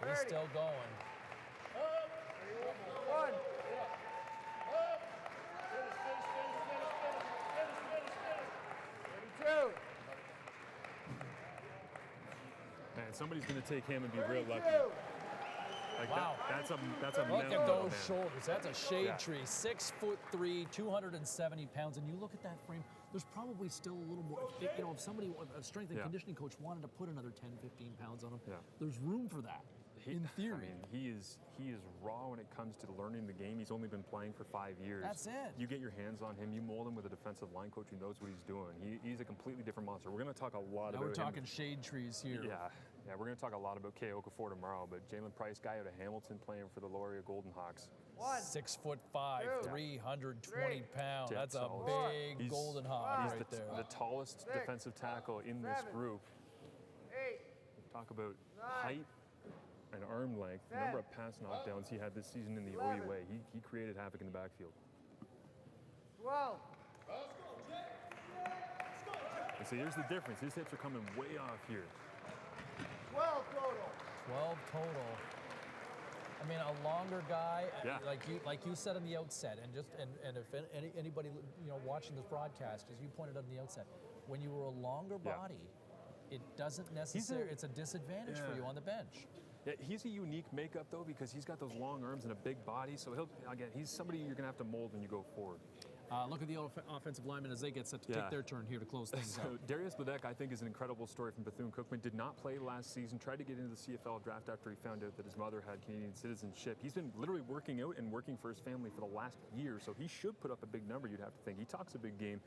He's still going.
1.
Man, somebody's going to take him and be real lucky. Like
Wow.
That's a
Look
mental,
at those
man.
shoulders. That's a shade tree. 6'3", 270 pounds. And you look at that frame, there's probably still a little more. If somebody, a strength and conditioning coach wanted to put another 10, 15 pounds on him, there's room for that. In theory.
I mean, he is raw when it comes to learning the game. He's only been playing for 5 years.
That's it.
You get your hands on him. You mold him with a defensive line coach who knows what he's doing. He's a completely different monster. We're going to talk a lot
Now
about
we're talking
him.
shade trees here.
Yeah, we're going to talk a lot about Kay Okafor tomorrow, but Jalen Price, guy out of Hamilton, playing for the Loria Golden Hawks.
6'5", 320 pounds.
Yeah,
That's a
solid.
big
He's-
golden hawk
He's
right there.
the tallest defensive tackle in this group.
8.
Talk about height and arm length. The number of pass knockdowns he had this season in the OUA. He created havoc in the backfield.
12.
And so here's the difference. His hips are coming way off here.
12 total.
12 total. I mean, a longer guy, like you said in the outset, and if anybody watching this broadcast, as you pointed out in the outset, when you were a longer body, it doesn't necessarily. It's a disadvantage for you on the bench.
Yeah, he's a unique makeup though because he's got those long arms and a big body. So he's somebody you're gonna have to mold when you go forward.
Look at the offensive linemen as they get set to take their turn here to close things out.
Darius Bedeck, I think, is an incredible story from Bethune-Cookman. Did not play last season. Tried to get into the CFL draft after he found out that his mother had Canadian citizenship. He's been literally working out and working for his family for the last year, so he should put up a big number, you'd have to think. He talks a big game.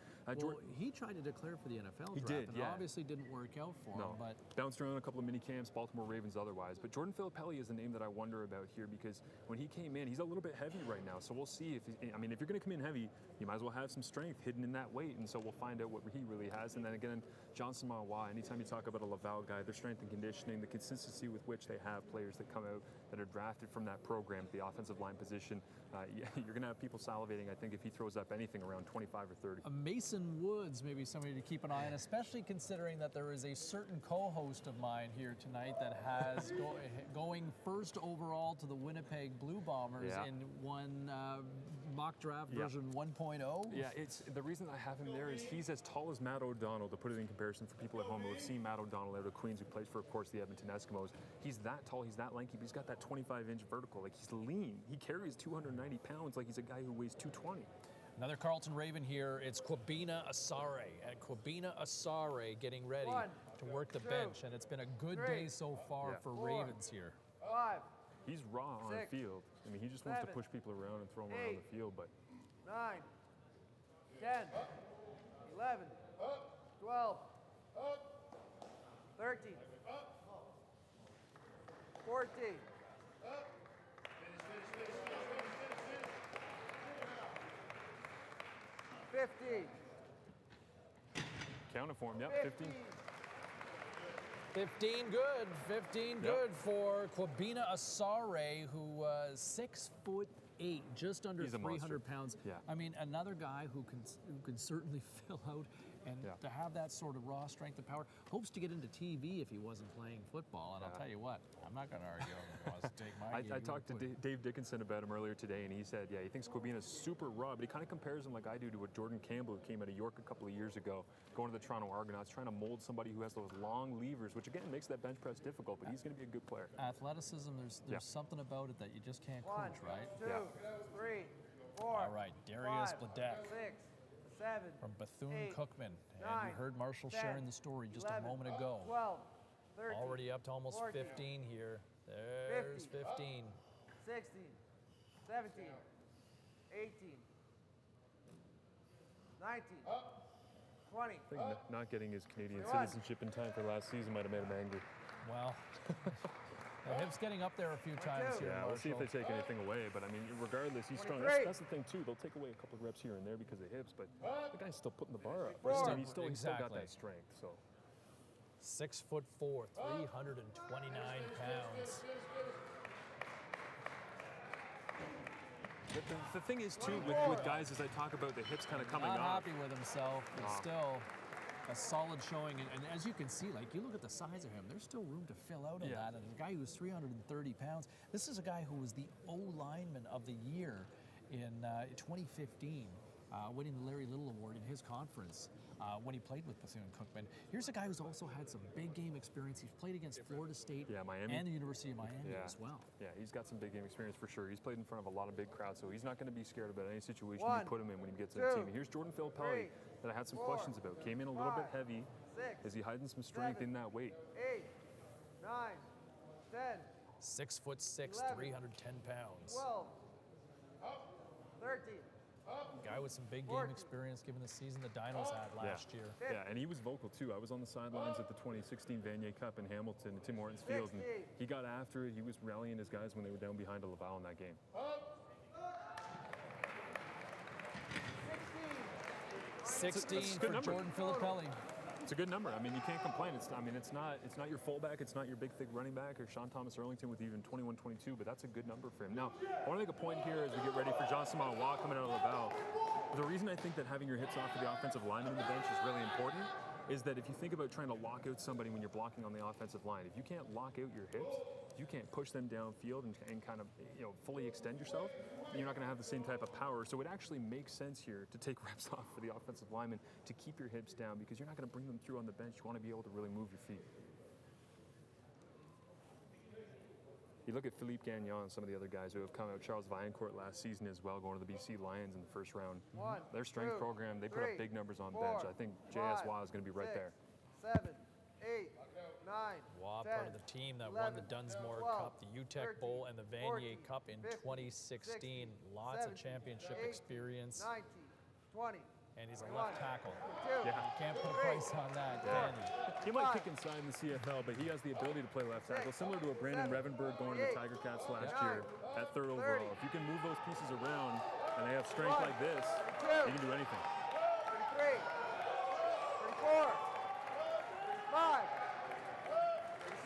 He tried to declare for the NFL
He
draft,
did,
and it obviously didn't work out for him. But
bounced around a couple of mini camps, Baltimore Ravens otherwise. But Jordan Filippelli is a name that I wonder about here because when he came in, he's a little bit heavy right now. So we'll see if if you're going to come in heavy, you might as well have some strength hidden in that weight, and so we'll find out what he really has. And then again, Johnson Mawa, anytime you talk about a Laval guy, their strength and conditioning, the consistency with which they have players that come out that are drafted from that program, the offensive line position, you're going to have people salivating, I think, if he throws up anything around 25 or 30.
Mason Woods, maybe somebody to keep an eye on, especially considering that there is a certain co-host of mine here tonight that has going first overall to the Winnipeg Blue Bombers in one mock draft
Yeah.
version 1.0.
Yeah, it's the reason I have him there is he's as tall as Matt O'Donnell, to put it in comparison for people at home who have seen Matt O'Donnell out of Queens, who plays for, of course, the Edmonton Eskimos. He's that tall, he's that lanky, but he's got that 25-inch vertical. Like, he's lean. He carries 290 pounds like he's a guy who weighs 220.
Another Carlton Raven here. It's Kwabena Asare. And Kwabena Asare getting ready to work the bench. And it's been a good day so far for Ravens here.
5,
He's raw on the
6,
field. I mean, he just wants to
7,
push people around and throw them around
8,
the field, but
9, 10, 11, 12, 13, 14, 15,
counted for him. Yep, 15.
15 good. 15 good for Kwabena Asare, who 6'8", just under
He's a
300
monster.
pounds.
Yeah.
I mean, another guy who can certainly fill out, and to have that sort of raw strength and power. Hopes to get into TV if he wasn't playing football. And I'll tell you what, I'm not going to argue if he wants to take my
I talked to Dave Dickinson about him earlier today, and he said, yeah, he thinks Kwabena's super raw, but he kind of compares him like I do to what Jordan Campbell, who came out of York a couple of years ago, going to the Toronto Argonauts, trying to mold somebody who has those long levers, which again makes that bench press difficult, but he's going to be a good player.
Athleticism, there's something about it that you just can't
1,
coach, right?
2, 3, 4.
All right, Darius
5,
Bledek
6, 7.
from Bethune
8,
Cookman. And
9,
you heard Marshall
10,
sharing the story just
11,
a moment ago.
12, 13,
Already up to almost
14,
15 here. There's
15.
15.
16, 17, 18, 19, 20.
I think not getting his Canadian citizenship in time for last season might have made him angry.
Well, the hip's getting up there a few times here.
Yeah, we'll see if they
Marshall.
take anything away, but I mean, regardless, he's strong.
23.
That's the thing, too. They'll take away a couple of reps here and there because of hips, but the guy's still putting the bar up.
Four.
He's still got
Exactly.
that strength, so.
6'4", 329 pounds.
The thing is, too, with guys, as I talk about the hips kind of coming
Not
off.
happy with himself, but still a solid showing. And as you can see, like, you look at the size of him, there's still room to fill out of that. And a guy who's 330 pounds, this is a guy who was the O-lineman of the year in 2015, winning the Larry Little Award in his conference when he played with Bethune Cookman. Here's a guy who's also had some big game experience. He's played against Florida State
Miami.
and the University of Miami as well.
Yeah, he's got some big game experience for sure. He's played in front of a lot of big crowds, so he's not going to be scared about any situation
1,
you put him in when he gets in
2,
the team. Here's Jordan Filippelli
3,
that I had some
4,
questions about. Came in a little bit
5,
heavy.
6,
Is he hiding some strength
7,
in that weight?
8, 9, 10,
6'6",
11,
310 pounds.
12, 13,
Guy with some big game experience given the season the Dinos had last year.
Yeah, and he was vocal too. I was on the sidelines at the 2016 Vanier Cup in Hamilton at Tim Hortons Field, and he got after it. He was rallying his guys when they were down behind a Laval in that game.
16
That's a
for
good number.
Jordan Filippelli.
It's a good number. I mean, you can't complain. It's not your fullback. It's not your big, thick running back or Sean Thomas Erlington with even 21-22, but that's a good number for him. Now, I want to make a point here as we get ready for John Simon Waugh coming out of Laval. The reason I think that having your hips off for the offensive lineman in the bench is really important is that if you think about trying to lock out somebody when you're blocking on the offensive line, if you can't lock out your hips, if you can't push them downfield and kind of fully extend yourself, then you're not going to have the same type of power. So it actually makes sense here to take reps off for the offensive lineman to keep your hips down because you're not going to bring them through on the bench. You want to be able to really move your feet. You look at Philippe Gagnon and some of the other guys who have come out, Charles Vaillancourt last season as well, going to the BC Lions in the first round. Their strength program, they put up big numbers on bench. I think J.S. Waugh is going to be right there.
7, 8, 9,
Waugh,
10,
part of the team that won the
11,
Dunsmore
12,
Cup, the UTEC
13,
Bowl, and the Vanier
14,
Cup in
15,
2016. Lots of
17,
championship
18,
experience,
19, 20.
and he's a left tackle.
Yeah.
You can't put a price on that, can you?
He might kick inside in the CFL, but he has the ability to play left tackle, similar to a Brandon Revenberg going to the Tiger Cats last year at third overall. If you can move those pieces around and they have strength like this, you can do anything.
33, 34, 35,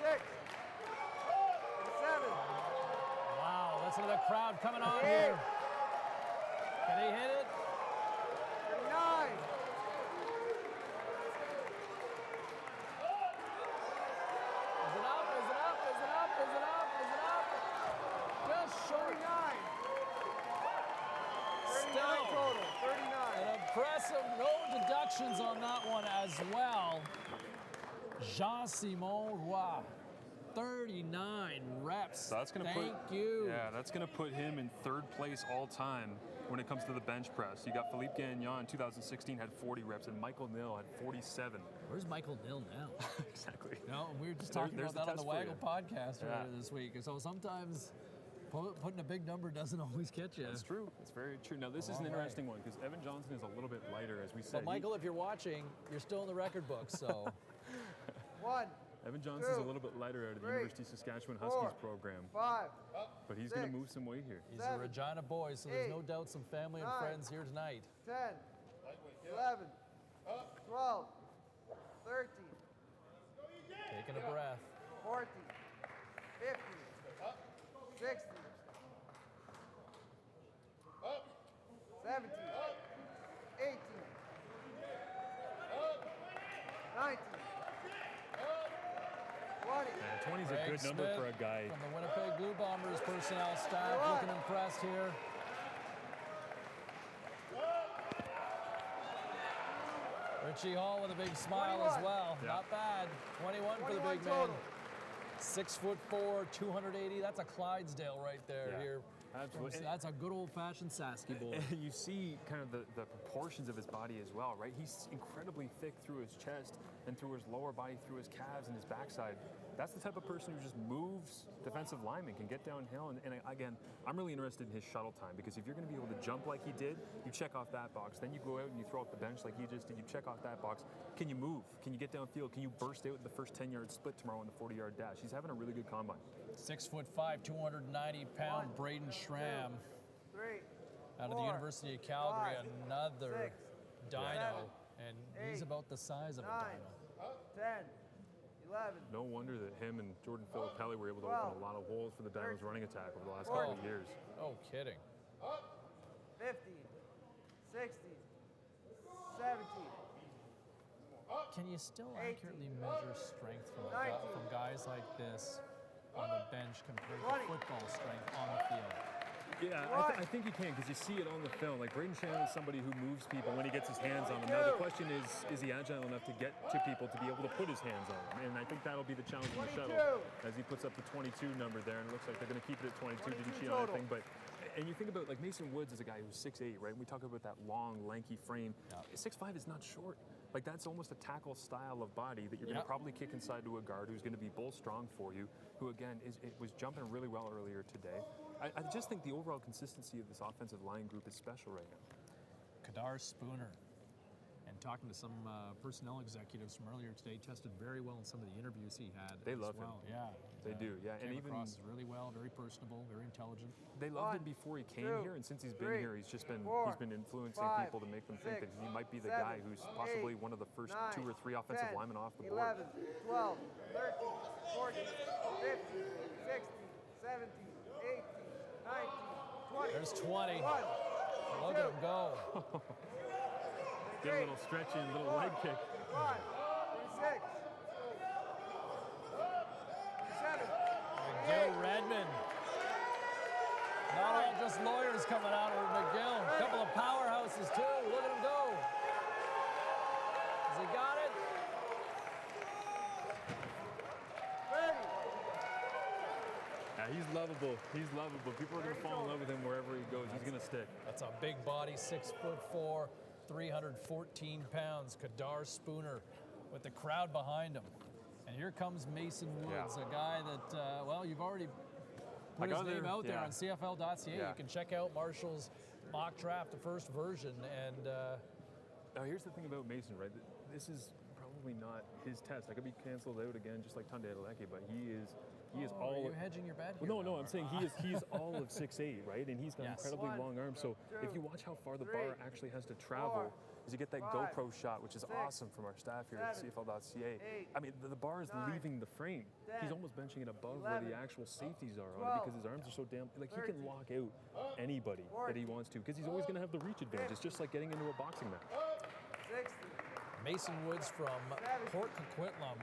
36, 37,
Wow, listen to the crowd coming on here. Can he hit it?
39,
Is it up? Is it up? Is it up? Is it up? Is it up? Just short.
39, 39,
still.
total. 39.
An impressive, no deductions on that one as well. Jean-Simon Roy, 39 reps.
So that's gonna
Thank you.
Yeah, that's going to put him in third place all time when it comes to the bench press. You got Philippe Gagnon in 2016 had 40 reps, and Michael Nill had 47.
Where's Michael Nill now?
Exactly.
No, we were just talking
There's
about that on the
test for
Waggle
you.
podcast
Yeah.
earlier this week. So sometimes putting a big number doesn't always catch you.
That's true. That's very true. Now, this is an
Long way.
interesting one because Evan Johnson is a little bit lighter, as we said.
But Michael, if you're watching, you're still in the record books, so
1,
Evan Johnson's a
2,
little bit lighter out of the
3,
University of Saskatchewan
4,
Huskies program,
5,
but he's going to
6,
move some weight here.
he's a
7,
Regina boy, so there's no
8,
doubt some family and
9,
friends here tonight.
10, 11, 12, 13,
Taking a breath.
14, 15, 16, 17, 18, 19, 20.
Yeah, 20 is a
Greg
good number
Smith
for a guy.
from the Winnipeg Blue Bombers personnel staff,
Come on.
looking impressed here. Richie Hall with a big smile as
21.
well.
Yeah.
Not bad. 21 for the
21
big man.
total.
6'4", 280. That's a Clydesdale right there
Yeah.
here.
Absolutely.
That's a good old-fashioned Sasky boy.
And you see kind of the proportions of his body as well, right? He's incredibly thick through his chest and through his lower body, through his calves and his backside. That's the type of person who just moves defensive linemen, can get downhill. And again, I'm really interested in his shuttle time because if you're going to be able to jump like he did, you check off that box. Then you go out and you throw up the bench like he just did. You check off that box. Can you move? Can you get downfield? Can you burst out the first 10-yard split tomorrow in the 40-yard dash? He's having a really good combine.
6'5", 290-pound Braden Schramm
3,
out of the
4,
University of Calgary,
5,
another
6,
dino, and he's
8,
about the size of
9,
a dino.
10, 11,
No wonder that him and Jordan Filippelli were able to open a lot of holes for the Dinos running attack over the last couple of years.
Oh, kidding.
15, 16, 17,
Can you still
18,
accurately measure strength from,
19,
from guys like this on the bench compared to
20.
football strength on the field?
Yeah, I think you can because you see it on the film. Like Braden Shannon is somebody who moves people when he gets his hands on them. Now the question is he agile enough to get to people to be able to put his hands on them? And I think that'll be the challenge in the
22.
shuttle as he puts up the 22 number there, and it looks like they're going to keep it at 22. Didn't
22
cheat on
total.
anything, but. And you think about like Mason Woods is a guy who's 6'8", right? We talk about that long, lanky frame. 6'5" is not short. Like that's almost a tackle style of body that you're going to probably kick inside to a guard who's going to be bull strong for you. Who again was jumping really well earlier today. I just think the overall consistency of this offensive line group is special right now.
Kadar Spooner, and talking to some personnel executives from earlier today, tested very well in some of the interviews he had.
They
as
love him.
well. Yeah,
They do, yeah. And
came
even
across really well, very personable, very intelligent.
they loved him
1,
before he came
2,
here, and since he's been
3,
here, he's
4,
been influencing
5,
people to make them think
6,
that he might be the
7,
guy who's possibly
8,
one of the first
9,
2 or 3 offensive
10,
linemen off the board.
11, 12, 13, 14, 15, 16, 17, 18, 19, 20.
There's 20.
1,
Look at him go.
Get a little stretching, little leg kick.
5, 36, 37,
McGill Redmond. Not all just lawyers coming out of McGill. A couple of powerhouses too. Look at him go. Has he got it?
30.
Yeah, he's lovable. He's lovable. People are going to fall in love with him wherever he goes. He's going to stick.
That's a big body, 6'4", 314 pounds. Kadar Spooner with the crowd behind him. And here comes Mason Woods, a guy that, well, you've already put his name out there on CFL.ca.
Yeah.
You can check out Marshall's mock draft, the first version. And
Now, here's the thing about Mason, right? This is probably not his test. I could be canceled out again, just like Tunde Ad, but he is all.
Are you hedging your bet here?
Well, no, I'm saying he's all of 6'8", right? And he's got
Yes.
incredibly
1,
long arms. So if you watch how far the bar
3,
actually has to travel,
4,
is you get that
5,
GoPro shot, which is
6,
awesome from our staff here at
7,
CFL.ca.
8,
I mean, the bar is
9,
leaving the frame.
10,
He's almost benching it above where the
11,
actual safeties are on it
12,
because his arms are so damn, like he can
13,
lock out anybody that he wants to because he's always going to have the reach advantage. It's just like getting into a boxing match.
60,
Mason Woods from Port Coquitlam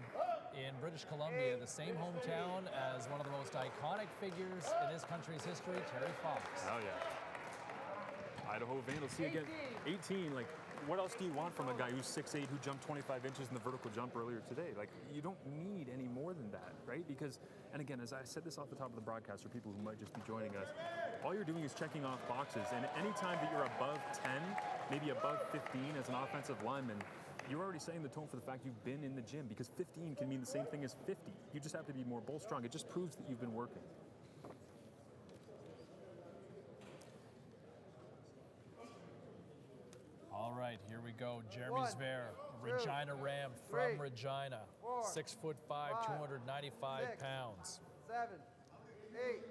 in British Columbia, the same hometown as one of the most iconic figures in this country's history, Terry Fox.
Oh, yeah. Idaho Vandals. See again, 18. Like, what else do you want from a guy who's 6'8", who jumped 25 inches in the vertical jump earlier today? Like, you don't need any more than that, right? Because, and again, as I said this off the top of the broadcast for people who might just be joining us, all you're doing is checking off boxes. And anytime that you're above 10, maybe above 15 as an offensive lineman, you're already setting the tone for the fact you've been in the gym, because 15 can mean the same thing as 50. You just have to be more bull strong. It just proves that you've been working.
All right, here we go. Jeremy Zver, Regina Ram from Regina. 6'5", 295 pounds.
7, 8,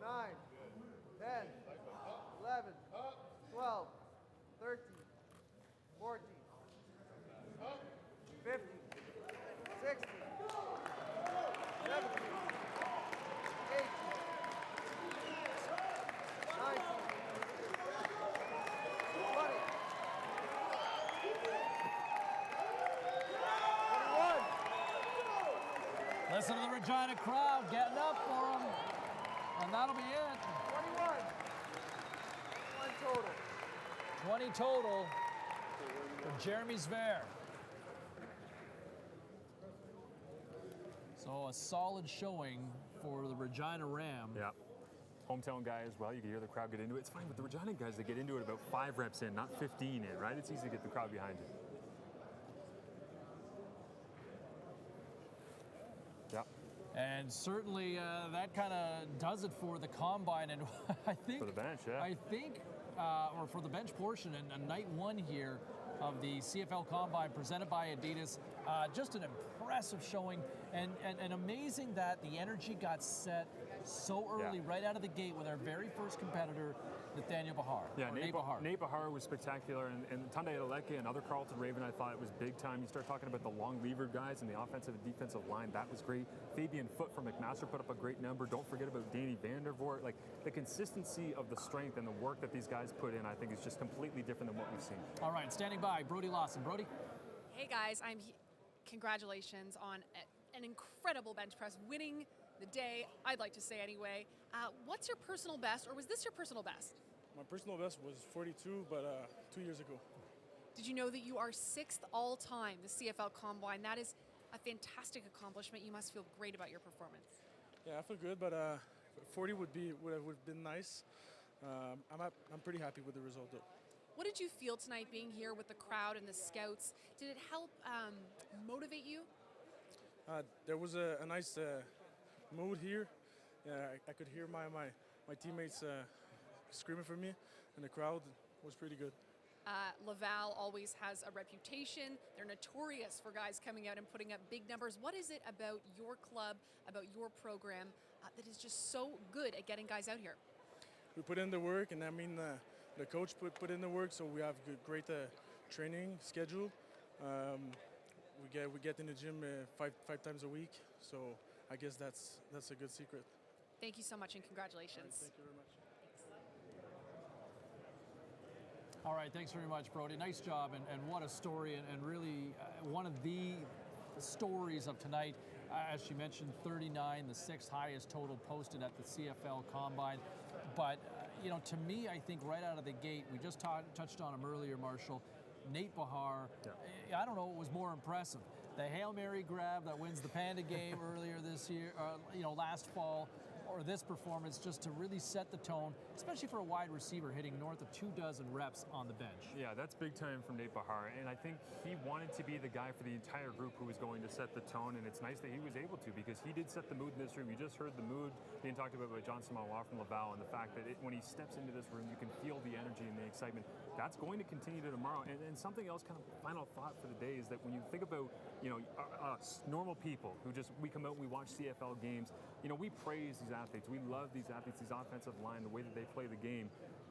9, 10, 11, 12, 13, 14, 15, 16, 17, 18, 19, 20, 21.
Listen to the Regina crowd getting up for him. And that'll be it.
21. One total.
20 total for Jeremy Zver. So a solid showing for the Regina Ram.
Yeah. Hometown guy as well. You can hear the crowd get into it. It's fine with the Regina guys. They get into it about 5 reps in, not 15 in, right? It's easy to get the crowd behind you. Yeah.
And certainly that kind of does it for the combine. And I think
For the bench, yeah.
I think, or for the bench portion, and night one here of the CFL Combine presented by Adidas. Just an impressive showing, and amazing that the energy got set so early, right out of the gate with our very first competitor, Nathaniel Bahar.
Yeah,
Bahar.
Nate Bahar was spectacular, and Tunde Ad, another Carlton Raven, I thought it was big time. You start talking about the long lever guys and the offensive and defensive line, that was great. Fabian Foote from McMaster put up a great number. Don't forget about Danny Vandervoort. Like, the consistency of the strength and the work that these guys put in, I think, is just completely different than what we've seen.
All right, standing by, Brody Lawson. Brody?
Hey guys, congratulations on an incredible bench press, winning the day, I'd like to say anyway. What's your personal best, or was this your personal best?
My personal best was 42, but 2 years ago.
Did you know that you are 6th all time, the CFL Combine? That is a fantastic accomplishment. You must feel great about your performance.
Yeah, I feel good, but 40 would have been nice. I'm pretty happy with the result though.
What did you feel tonight being here with the crowd and the scouts? Did it help motivate you?
There was a nice mood here. I could hear my teammates screaming for me, and the crowd was pretty good.
Laval always has a reputation. They're notorious for guys coming out and putting up big numbers. What is it about your club, about your program, that is just so good at getting guys out here?
We put in the work, and I mean the coach put in the work, so we have great training schedule. We get in the gym five times a week, so I guess that's a good secret.
Thank you so much, and congratulations.
Thank you very much.
All right, thanks very much, Brody. Nice job, and what a story, and really one of the stories of tonight. As she mentioned, 39, the 6th highest total posted at the CFL Combine. But, to me, I think right out of the gate, we just touched on him earlier, Marshall, Nate Bahar, I don't know what was more impressive. The Hail Mary grab that wins the Panda game earlier this year, last fall, or this performance, just to really set the tone, especially for a wide receiver hitting north of 24 reps on the bench.
Yeah, that's big time from Nate Bahar, and I think he wanted to be the guy for the entire group who was going to set the tone, and it's nice that he was able to, because he did set the mood in this room. You just heard the mood being talked about by John Samawa from Laval, and the fact that when he steps into this room, you can feel the energy and the excitement. That's going to continue to tomorrow. And something else, kind of final thought for the day, is that when you think about, us, normal people who we come out and we watch CFL games, we praise these athletes. We love these athletes, these offensive line, the way that they play the game.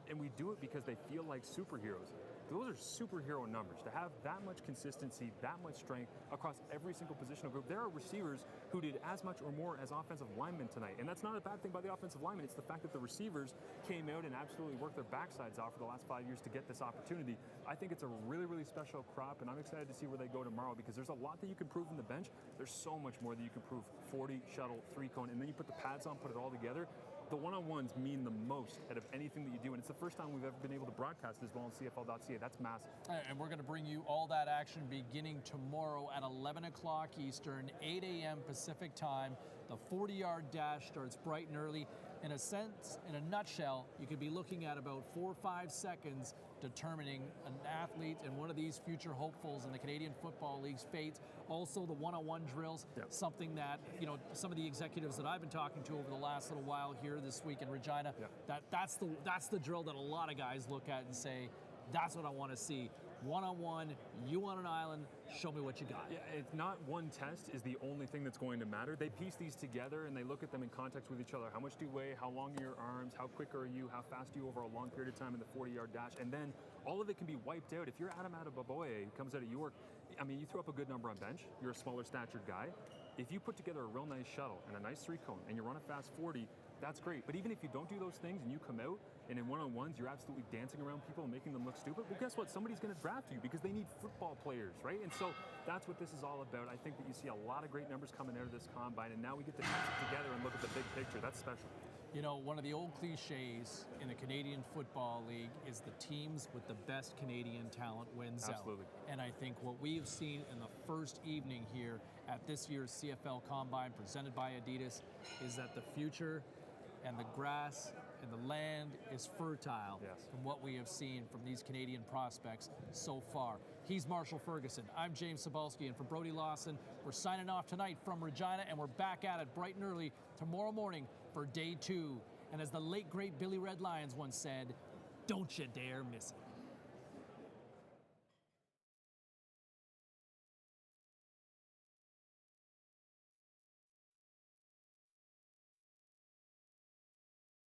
And we do it because they feel like superheroes. Those are superhero numbers. To have that much consistency, that much strength across every single positional group. There are receivers who did as much or more as offensive linemen tonight. And that's not a bad thing by the offensive linemen. It's the fact that the receivers came out and absolutely worked their backsides off for the last 5 years to get this opportunity. I think it's a really, really special crop, and I'm excited to see where they go tomorrow, because there's a lot that you can prove in the bench. There's so much more that you can prove. 40, shuttle, 3-cone, and then you put the pads on, put it all together. the one-on-ones mean the most out of anything that you do, and it's the first time we've ever been able to broadcast as well on CFL.ca. That's massive.
And we're going to bring you all that action beginning tomorrow at 11 o'clock Eastern, 8 a.m. Pacific time. The 40-yard dash starts bright and early. In a sense, in a nutshell, you could be looking at about 4 or 5 seconds determining an athlete and one of these future hopefuls in the Canadian Football League's fate. Also, the one-on-one drills, something that, you know, some of the executives that I've been talking to over the last little while here this week in Regina, that's the drill that a lot of guys look at and say, that's what I want to see. One-on-one, you on an island, show me what you got.
Yeah, it's not one test is the only thing that's going to matter. They piece these together and they look at them in context with each other. How much do you weigh? How long are your arms? How quick are you? How fast are you over a long period of time in the 40-yard dash? And then all of it can be wiped out. If you're Adam Adebaboye, who comes out of York, I mean, you throw up a good number on bench. You're a smaller statured guy. If you put together a real nice shuttle and a nice 3-cone and you run a fast 40, that's great. But even if you don't do those things and you come out and in one-on-ones you're absolutely dancing around people and making them look stupid, well, guess what? Somebody's going to draft you because they need football players, right? And so that's what this is all about. I think that you see a lot of great numbers coming out of this combine, and now we get to piece it together and look at the big picture. That's special.
You know, one of the old cliches in the Canadian Football League is the teams with the best Canadian talent wins
Absolutely.
out. And I think what we have seen in the first evening here at this year's CFL Combine presented by Adidas is that the future and the grass and the land is fertile from what we have seen from these Canadian prospects so far. He's Marshall Ferguson. I'm James Cebulski, and for Brody Lawson, we're signing off tonight from Regina, and we're back at it bright and early tomorrow morning for day 2. And as the late, great Billy Red Lyons once said, don't you dare miss it.